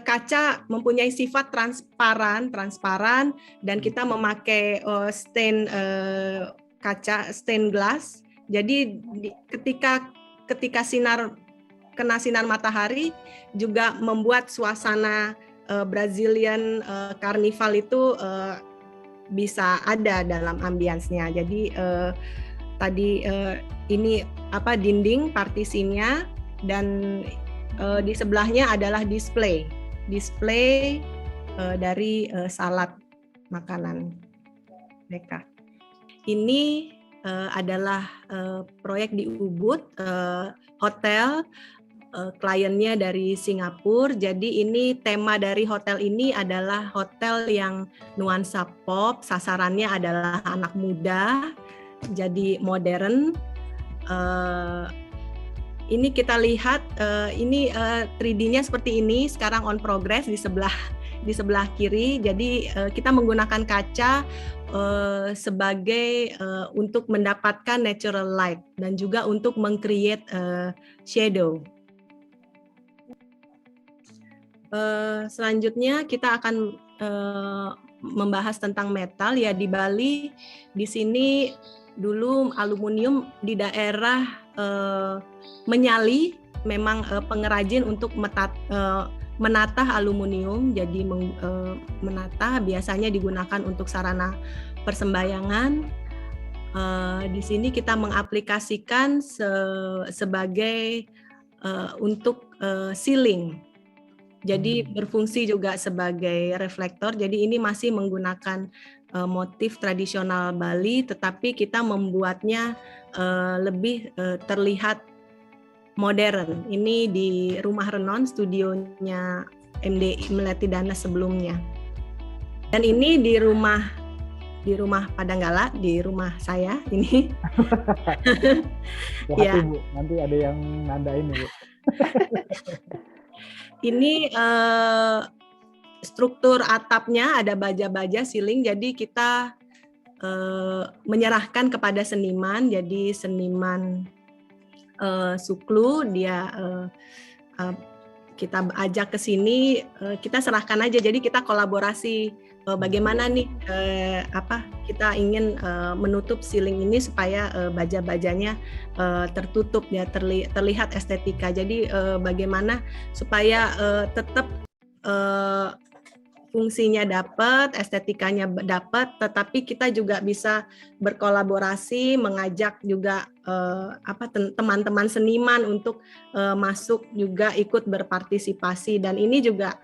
kaca mempunyai sifat transparan, dan kita memakai kaca stained glass. Jadi ketika kena sinar matahari juga membuat suasana Brazilian carnival itu bisa ada dalam ambience-nya. Jadi tadi ini dinding partisinya, dan di sebelahnya adalah display dari salad makanan mereka. Ini adalah proyek di Ubud, hotel, kliennya dari Singapura. Jadi ini tema dari hotel ini adalah hotel yang nuansa pop, sasarannya adalah anak muda, jadi modern. Ini kita lihat, ini 3D-nya seperti ini, sekarang on progress. Di sebelah di sebelah kiri. Jadi kita menggunakan kaca sebagai untuk mendapatkan natural light dan juga untuk meng-create shadow. Selanjutnya kita akan membahas tentang metal ya. Di Bali di sini dulu aluminium di daerah Menyali memang pengrajin untuk menatah aluminium. Jadi menatah biasanya digunakan untuk sarana persembahyangan. Di sini kita mengaplikasikan sebagai untuk sealing. Jadi berfungsi juga sebagai reflektor. Jadi ini masih menggunakan motif tradisional Bali, tetapi kita membuatnya lebih terlihat modern. Ini di Rumah Renon, studionya MD Melati Dana sebelumnya. Dan ini di rumah Padanggala, di rumah saya ini. Ya. Bu, nanti ada yang nandain ya, Bu. Ini struktur atapnya ada baja-baja ceiling, jadi kita menyerahkan kepada seniman. Jadi seniman Suklu dia kita ajak ke sini, kita serahkan aja. Jadi kita kolaborasi bagaimana nih kita ingin menutup ceiling ini supaya baja-bajanya tertutup ya, terlihat estetika. Jadi bagaimana supaya tetap fungsinya dapat, estetikanya dapat, tetapi kita juga bisa berkolaborasi, mengajak juga teman-teman seniman untuk masuk juga ikut berpartisipasi, dan ini juga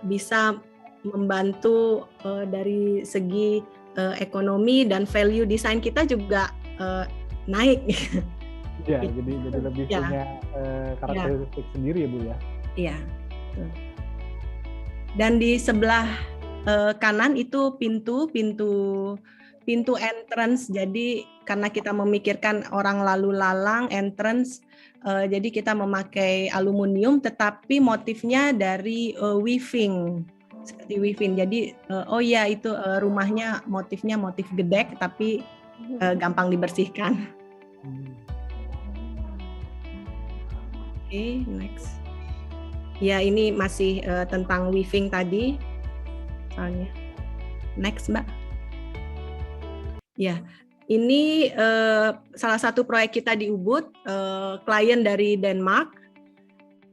bisa membantu dari segi ekonomi, dan value desain kita juga naik. Ya, jadi lebih punya karakteristik sendiri ya, Bu ya. Iya. Dan di sebelah kanan itu pintu entrance. Jadi karena kita memikirkan orang lalu lalang entrance, jadi kita memakai aluminium, tetapi motifnya dari weaving, seperti weaving. Jadi itu rumahnya motifnya motif gedek, tapi gampang dibersihkan. Oke, next. Ya, ini masih tentang weaving tadi, soalnya. Next, Mbak. Ya, ini salah satu proyek kita di Ubud, klien dari Denmark.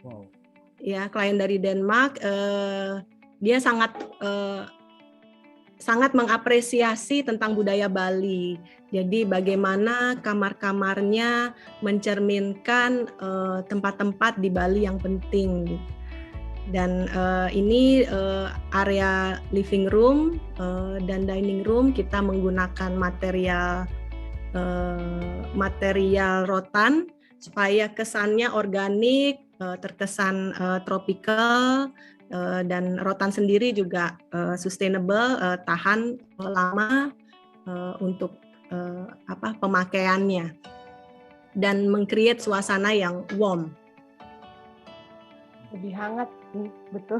Wow. Ya, klien dari Denmark, dia sangat mengapresiasi tentang budaya Bali. Jadi bagaimana kamar-kamarnya mencerminkan tempat-tempat di Bali yang penting. Dan ini area living room dan dining room kita menggunakan material rotan supaya kesannya organik, terkesan tropical, dan rotan sendiri juga sustainable, tahan lama untuk pemakaiannya, dan meng-create suasana yang warm. Lebih hangat, betul.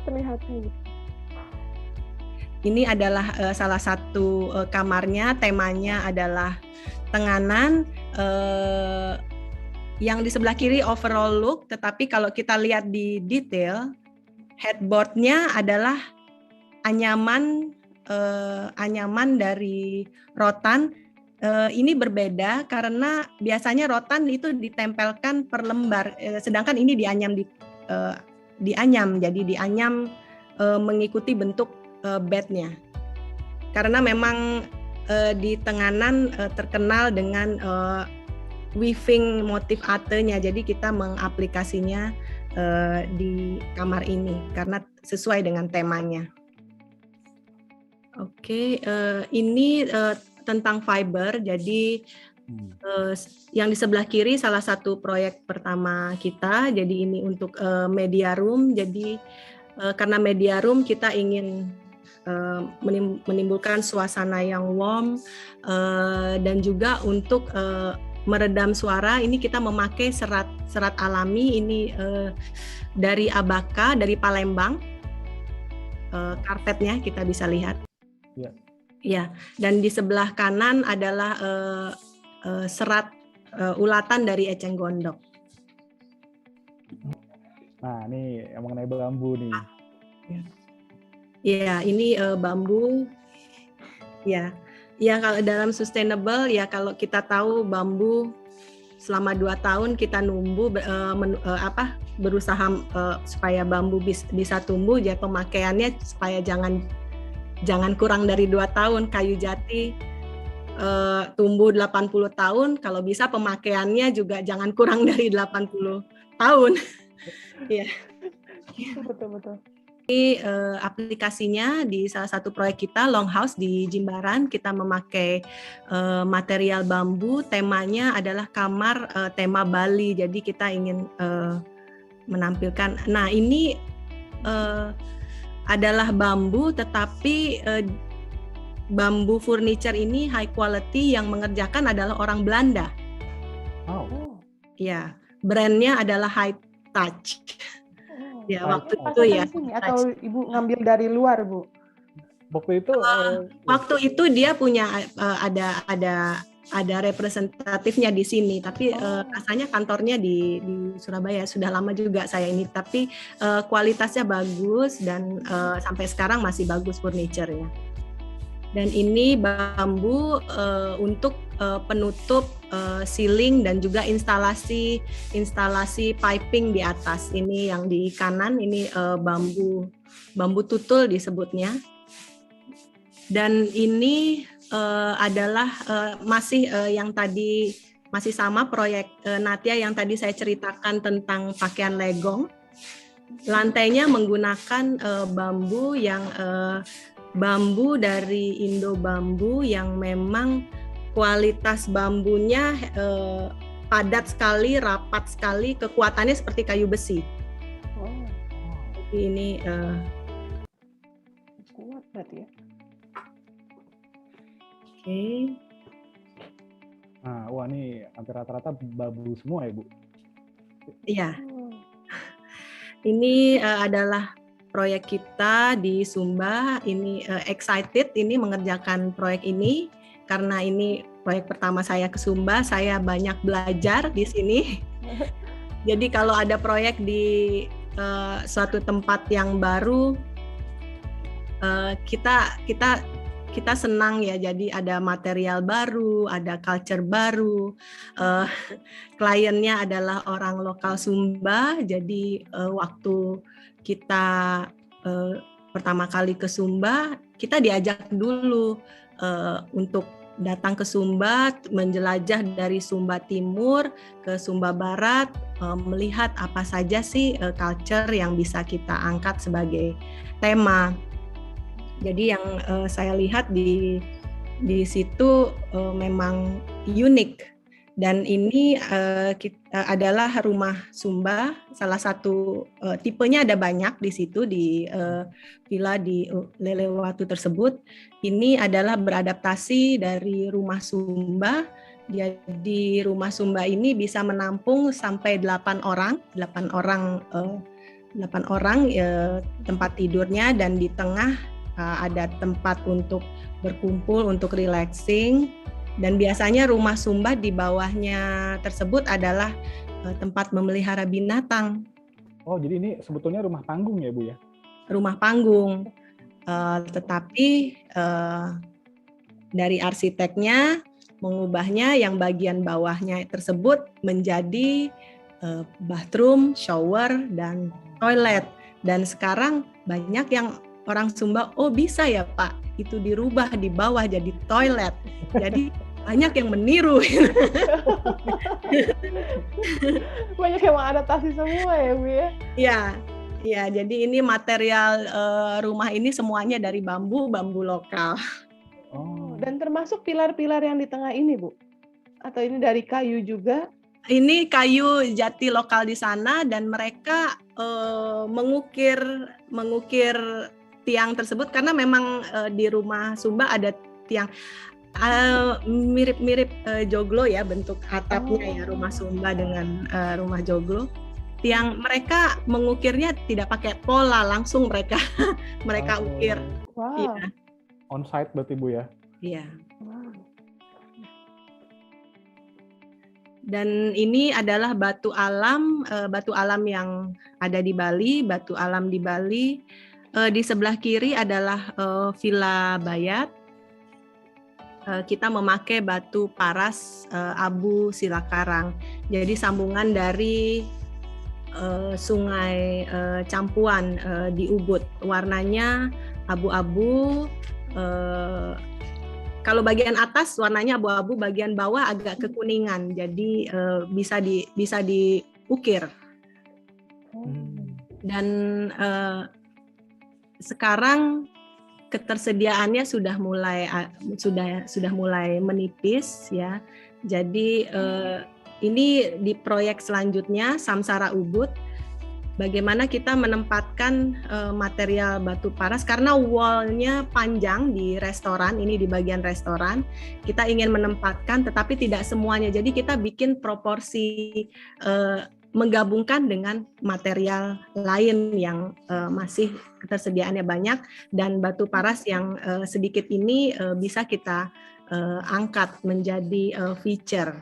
Terlihatnya. Ini adalah salah satu kamarnya, temanya adalah Tenganan. Yang di sebelah kiri overall look, tetapi kalau kita lihat di detail, headboardnya adalah anyaman dari rotan. Ini berbeda karena biasanya rotan itu ditempelkan per lembar, sedangkan ini dianyam jadi dianyam mengikuti bentuk bednya. Karena memang di Tenganan terkenal dengan weaving motif ate-nya, jadi kita mengaplikasinya di kamar ini karena sesuai dengan temanya. Oke, ini tentang fiber. Jadi yang di sebelah kiri salah satu proyek pertama kita. Jadi ini untuk media room. Jadi karena media room kita ingin menimbulkan suasana yang warm, dan juga untuk meredam suara. Ini kita memakai serat alami. Ini dari Abaka, dari Palembang. karpetnya kita bisa lihat. Ya. Ya, dan di sebelah kanan adalah serat ulatan dari eceng gondok. Nah, ini yang mengenai bambu nih. Ya, ini bambu. Ya, kalau dalam sustainable ya kalau kita tahu bambu selama 2 tahun kita berusaha supaya bambu bisa tumbuh, ya pemakaiannya supaya jangan kurang dari 2 tahun. Kayu jati tumbuh 80 tahun, kalau bisa pemakaiannya juga jangan kurang dari 80 tahun. Ya. Betul. Ini aplikasinya di salah satu proyek kita Longhouse di Jimbaran, kita memakai material bambu, temanya adalah kamar tema Bali, jadi kita ingin menampilkan. Nah, ini adalah bambu, tetapi bambu furniture ini high quality, yang mengerjakan adalah orang Belanda. Oh. Ya, brandnya adalah High Touch. Ya, waktu itu ya. Atau Ibu ngambil dari luar, Bu? Waktu itu waktu itu dia punya ada representatifnya di sini, tapi rasanya kantornya di Surabaya. Sudah lama juga saya ini, tapi kualitasnya bagus dan sampai sekarang masih bagus furniture-nya. Dan ini bambu untuk penutup ceiling dan juga instalasi piping di atas. Ini yang di kanan ini bambu tutul disebutnya. Dan ini adalah masih yang tadi masih sama proyek Natya yang tadi saya ceritakan tentang pakaian legong. Lantainya menggunakan bambu dari Indo Bambu yang memang kualitas bambunya padat sekali, rapat sekali, kekuatannya seperti kayu besi. Jadi ini kuat berarti ya. Oke. Nah, wah ini hampir rata-rata bambu semua ya, Bu? Iya. Ini adalah proyek kita di Sumba. Ini excited ini mengerjakan proyek ini karena ini proyek pertama saya ke Sumba. Saya banyak belajar di sini. Jadi kalau ada proyek di suatu tempat yang baru, kita senang ya. Jadi ada material baru, ada culture baru. Kliennya adalah orang lokal Sumba. Jadi waktu kita pertama kali ke Sumba, kita diajak dulu untuk datang ke Sumba, menjelajah dari Sumba Timur ke Sumba Barat, melihat apa saja sih culture yang bisa kita angkat sebagai tema. Jadi yang saya lihat di situ memang unik. Dan ini adalah rumah Sumba, salah satu tipenya ada banyak di situ di villa di Lelewatu tersebut. Ini adalah beradaptasi dari rumah Sumba. Jadi rumah Sumba ini bisa menampung sampai 8 orang tempat tidurnya, dan di tengah ada tempat untuk berkumpul, untuk relaxing. Dan biasanya rumah Sumba di bawahnya tersebut adalah tempat memelihara binatang. Oh, jadi ini sebetulnya rumah panggung ya, Bu ya? Rumah panggung. Tetapi dari arsiteknya mengubahnya yang bagian bawahnya tersebut menjadi bathroom, shower, dan toilet. Dan sekarang banyak yang orang Sumba, oh bisa ya Pak, itu dirubah di bawah jadi toilet. Jadi banyak yang meniru. Banyak yang mengadaptasi semua ya, Bu ya? Iya. Jadi ini material rumah ini semuanya dari bambu lokal. Oh, dan termasuk pilar-pilar yang di tengah ini, Bu? Atau ini dari kayu juga? Ini kayu jati lokal di sana, dan mereka mengukir tiang tersebut karena memang di rumah Sumba ada tiang mirip-mirip joglo ya, bentuk atapnya ya, rumah Sumba dengan rumah joglo. yang mereka mengukirnya tidak pakai pola, langsung mereka ukir. Wow. Iya. On-site berarti Bu ya? Iya. Wow. Dan ini adalah batu alam yang ada di Bali, batu alam di Bali. Di sebelah kiri adalah Villa Bayat. Kita memakai batu paras abu Silakarang. Jadi sambungan dari Sungai Campuan di Ubud. Warnanya abu-abu. Kalau bagian atas warnanya abu-abu, bagian bawah agak kekuningan, jadi bisa diukir. Dan sekarang ketersediaannya sudah mulai menipis ya. Jadi ini di proyek selanjutnya Samsara Ubud. Bagaimana kita menempatkan material batu paras karena wall-nya panjang di restoran, ini di bagian restoran, kita ingin menempatkan tetapi tidak semuanya. Jadi kita bikin proporsi menggabungkan dengan material lain yang masih ketersediaannya banyak, dan batu paras yang sedikit ini bisa kita angkat menjadi feature.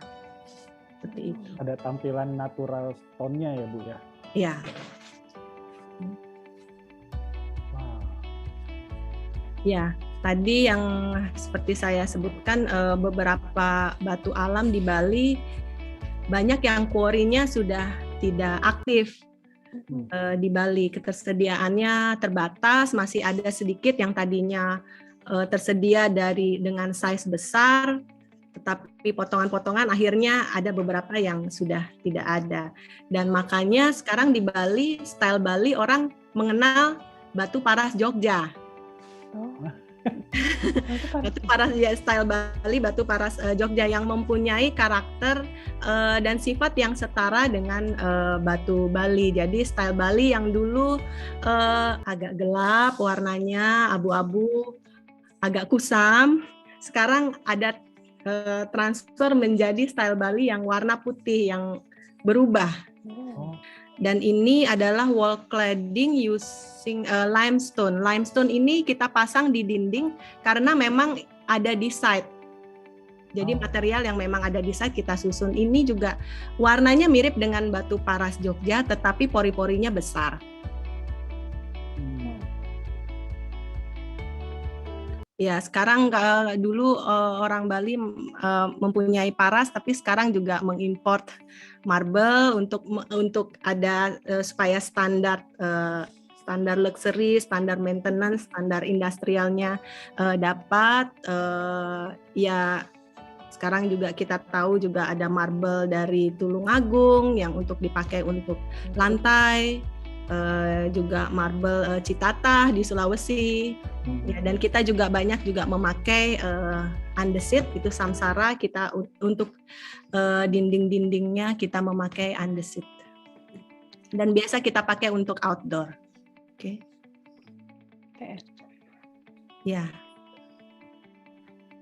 Seperti itu. Ada tampilan natural stone-nya ya Bu ya? Ya. Wow. Ya, tadi yang seperti saya sebutkan beberapa batu alam di Bali banyak yang kuorinya sudah tidak aktif di Bali. Ketersediaannya terbatas, masih ada sedikit yang tadinya tersedia dengan size besar, tetapi potongan-potongan akhirnya ada beberapa yang sudah tidak ada. Dan makanya sekarang di Bali, style Bali orang mengenal batu paras Jogja. Batu paras ya, style Bali, batu paras Jogja yang mempunyai karakter dan sifat yang setara dengan batu Bali. Jadi style Bali yang dulu agak gelap warnanya, abu-abu, agak kusam, sekarang ada transfer menjadi style Bali yang warna putih yang berubah. Dan ini adalah wall cladding using limestone. Limestone ini kita pasang di dinding karena memang ada di site. Jadi material yang memang ada di site kita susun. Ini juga warnanya mirip dengan batu paras Jogja, tetapi pori-porinya besar. Ya, sekarang dulu orang Bali mempunyai paras, tapi sekarang juga mengimport marble untuk ada supaya standar luxury, standar maintenance, standar industrialnya dapat. Ya, sekarang juga kita tahu juga ada marble dari Tulungagung yang untuk dipakai untuk lantai. Juga marble Citatah di Sulawesi, ya, dan kita juga banyak juga memakai andesit itu Samsara, kita untuk dinding-dindingnya kita memakai andesit, dan biasa kita pakai untuk outdoor. Oke. Ya,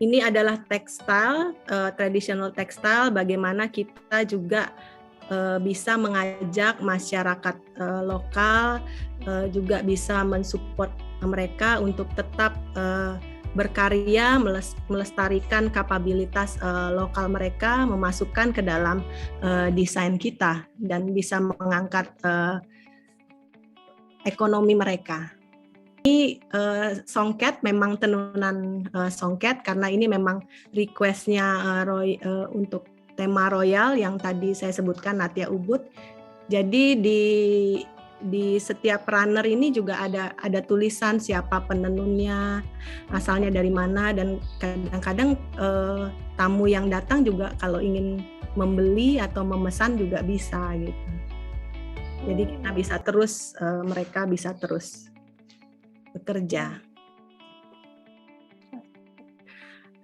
ini adalah tekstil, traditional textile, bagaimana kita juga bisa mengajak masyarakat lokal, juga bisa mensupport mereka untuk tetap berkarya, melestarikan kapabilitas lokal mereka, memasukkan ke dalam desain kita, dan bisa mengangkat ekonomi mereka. Ini songket, memang tenunan songket, karena ini memang request-nya untuk tema royal yang tadi saya sebutkan, Natia Ubud. Jadi di setiap runner ini juga ada tulisan siapa penenunnya, asalnya dari mana, dan kadang-kadang tamu yang datang juga kalau ingin membeli atau memesan juga bisa gitu. Jadi kita bisa terus, mereka bisa terus bekerja.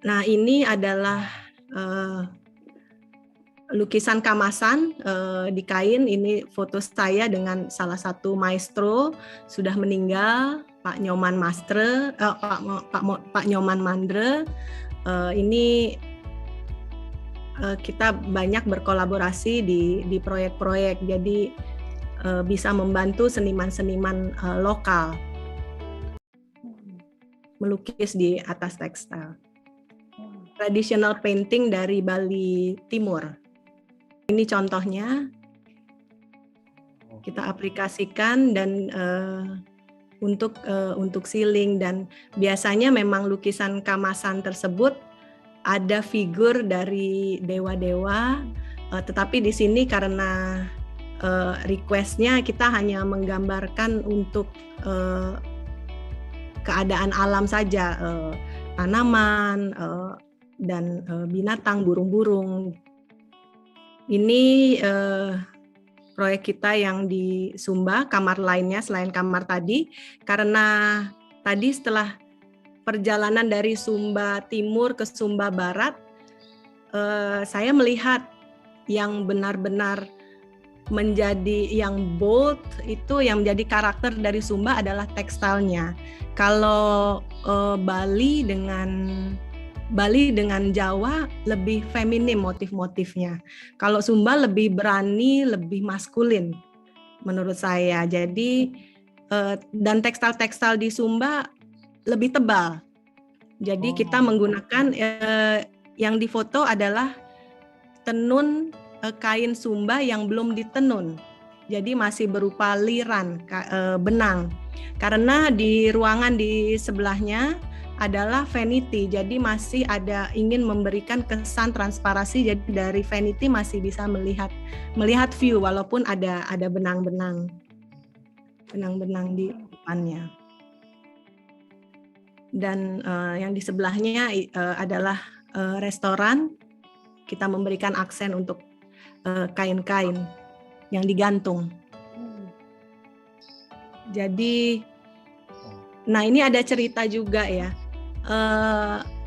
Nah, ini adalah lukisan kamasan di kain. Ini foto saya dengan salah satu maestro sudah meninggal, Pak Nyoman Mastre, Pak Nyoman Mandre. Ini kita banyak berkolaborasi di proyek-proyek. Jadi bisa membantu seniman-seniman lokal melukis di atas tekstil. Traditional painting dari Bali Timur. Ini contohnya kita aplikasikan dan untuk ceiling, dan biasanya memang lukisan kamasan tersebut ada figur dari dewa-dewa, tetapi di sini karena request-nya kita hanya menggambarkan untuk keadaan alam saja, tanaman dan binatang, burung-burung. Ini proyek kita yang di Sumba, kamar lainnya selain kamar tadi, karena tadi setelah perjalanan dari Sumba Timur ke Sumba Barat, saya melihat yang benar-benar menjadi yang bold, itu yang menjadi karakter dari Sumba adalah tekstilnya. Kalau Bali dengan Jawa lebih feminim motif-motifnya. Kalau Sumba lebih berani, lebih maskulin menurut saya. Jadi dan tekstil-tekstil di Sumba lebih tebal. Jadi kita menggunakan yang difoto adalah tenun kain Sumba yang belum ditenun. Jadi masih berupa liran, benang. Karena di ruangan di sebelahnya adalah vanity, jadi masih ada ingin memberikan kesan transparasi, jadi dari vanity masih bisa melihat view walaupun ada benang-benang di depannya. Dan yang di sebelahnya adalah restoran, kita memberikan aksen untuk kain-kain yang digantung. Jadi, nah ini ada cerita juga ya.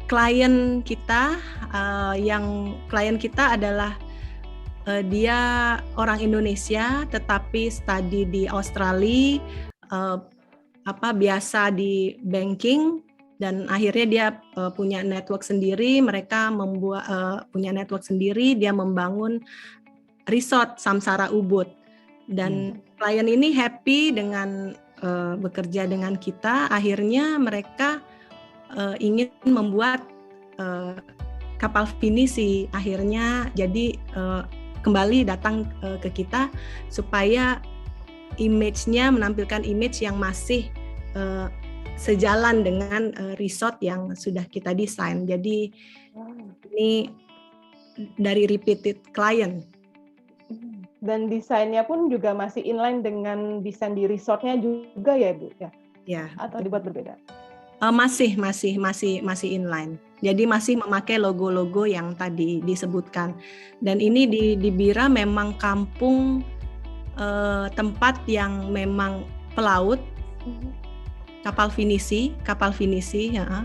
Klien kita adalah dia orang Indonesia tetapi studi di Australia, biasa di banking, dan akhirnya dia punya network sendiri. Mereka punya network sendiri, dia membangun resort Samsara Ubud, dan klien ini happy dengan bekerja dengan kita. Akhirnya mereka ingin membuat kapal finisi. Akhirnya jadi kembali datang ke kita supaya image-nya menampilkan image yang masih sejalan dengan resort yang sudah kita desain. Jadi ini dari repeated client. Dan desainnya pun juga masih inline dengan desain di resortnya juga ya, Bu? Ya. Atau dibuat berbeda? Masih inline. Jadi masih memakai logo-logo yang tadi disebutkan. Dan ini di Bira memang kampung tempat yang memang pelaut, kapal finisi. Ya.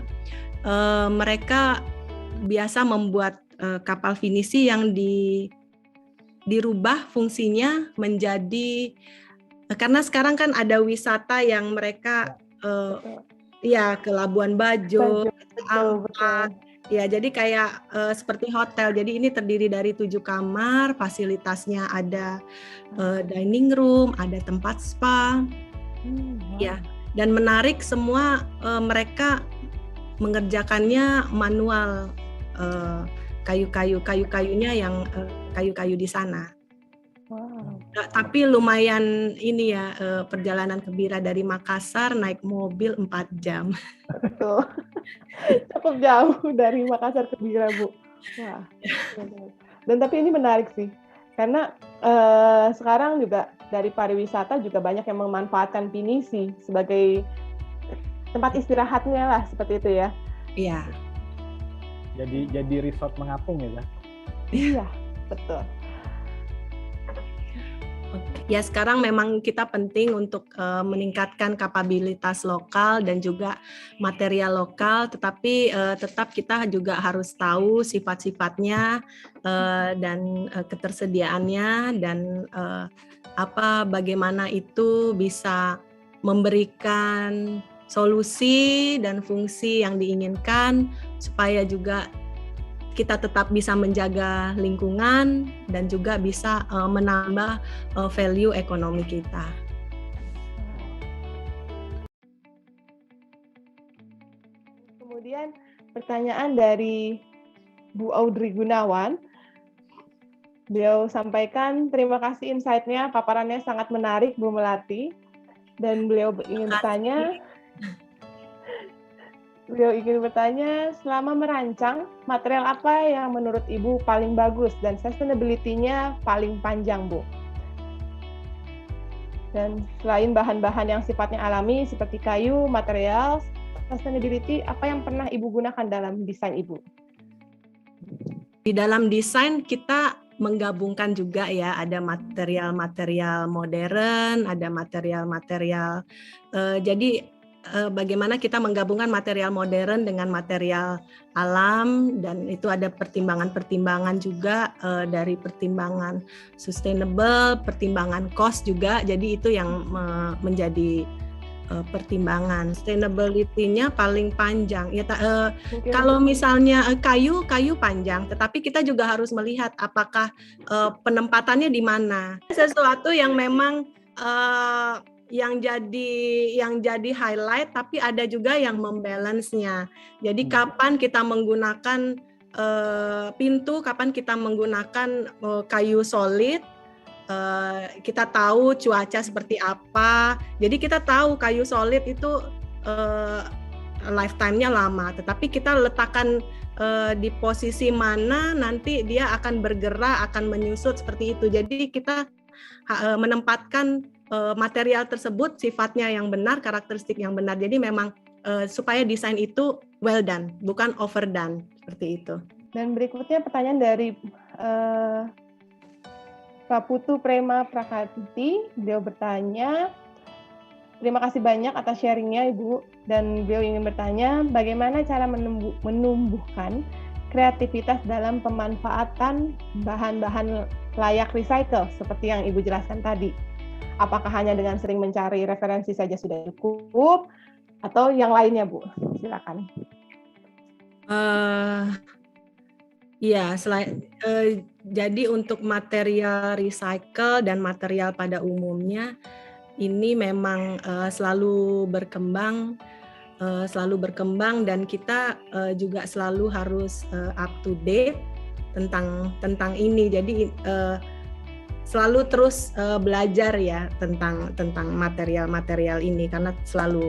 Mereka biasa membuat kapal finisi yang dirubah fungsinya menjadi, karena sekarang kan ada wisata yang mereka ke Labuan Bajo, Ampat, ya jadi kayak seperti hotel. Jadi ini terdiri dari 7 kamar, fasilitasnya ada dining room, ada tempat spa, ya. Dan menarik semua, mereka mengerjakannya manual, kayu-kayunya yang kayu-kayu di sana. Wow. Tapi lumayan ini ya, perjalanan ke Bira dari Makassar naik mobil 4 jam. Betul. Cukup jauh dari Makassar ke Bira, Bu. Wah. Dan tapi ini menarik sih. Karena sekarang juga dari pariwisata juga banyak yang memanfaatkan pinisi sebagai tempat istirahatnya lah, seperti itu ya. Iya. Jadi resort mengapung ya, Kak? Iya, betul. Ya sekarang memang kita penting untuk meningkatkan kapabilitas lokal dan juga material lokal, tetapi tetap kita juga harus tahu sifat-sifatnya dan ketersediaannya, dan bagaimana itu bisa memberikan solusi dan fungsi yang diinginkan supaya juga kita tetap bisa menjaga lingkungan dan juga bisa menambah value ekonomi kita. Kemudian pertanyaan dari Bu Audrey Gunawan. Beliau sampaikan terima kasih insight-nya, paparannya sangat menarik Bu Melati. Dan beliau ingin bertanya, selama merancang, material apa yang menurut Ibu paling bagus dan sustainability-nya paling panjang, Bu? Dan selain bahan-bahan yang sifatnya alami seperti kayu, material, sustainability, apa yang pernah Ibu gunakan dalam desain Ibu? Di dalam desain kita menggabungkan juga ya, ada material-material modern, ada material-material jadi bagaimana kita menggabungkan material modern dengan material alam, dan itu ada pertimbangan-pertimbangan juga dari pertimbangan sustainable, pertimbangan cost juga, jadi itu yang menjadi pertimbangan. Sustainability-nya paling panjang ya, kalau misalnya kayu panjang, tetapi kita juga harus melihat apakah penempatannya di mana. Sesuatu yang memang yang jadi highlight, tapi ada juga yang membalance-nya. Jadi kapan kita menggunakan pintu, kapan kita menggunakan kayu solid, kita tahu cuaca seperti apa, jadi kita tahu kayu solid itu lifetime-nya lama, tetapi kita letakkan di posisi mana nanti dia akan bergerak, akan menyusut seperti itu. Jadi kita menempatkan material tersebut sifatnya yang benar, karakteristik yang benar. Jadi memang supaya desain itu well done, bukan overdone, seperti itu. Dan berikutnya pertanyaan dari Pak Putu Prema Prakanti. Beliau bertanya, terima kasih banyak atas sharingnya Ibu, dan beliau ingin bertanya bagaimana cara menumbuhkan kreativitas dalam pemanfaatan bahan-bahan layak recycle seperti yang Ibu jelaskan tadi. Apakah hanya dengan sering mencari referensi saja sudah cukup atau yang lainnya, Bu? Silakan. Ya, jadi untuk material recycle dan material pada umumnya ini memang selalu berkembang dan kita juga selalu harus up to date tentang ini. Jadi selalu terus belajar ya tentang material-material ini, karena selalu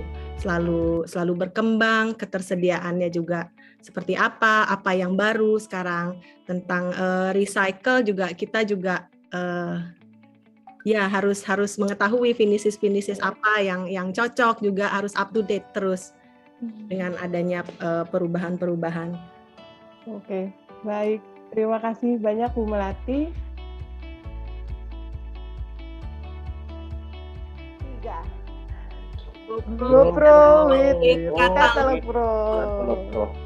berkembang, ketersediaannya juga seperti apa yang baru sekarang. Tentang recycle juga kita juga ya harus mengetahui finishes apa yang cocok, juga harus up to date terus dengan adanya perubahan-perubahan. Oke, baik. Terima kasih banyak Bu Melati. 3. GoPro with Catalog Pro.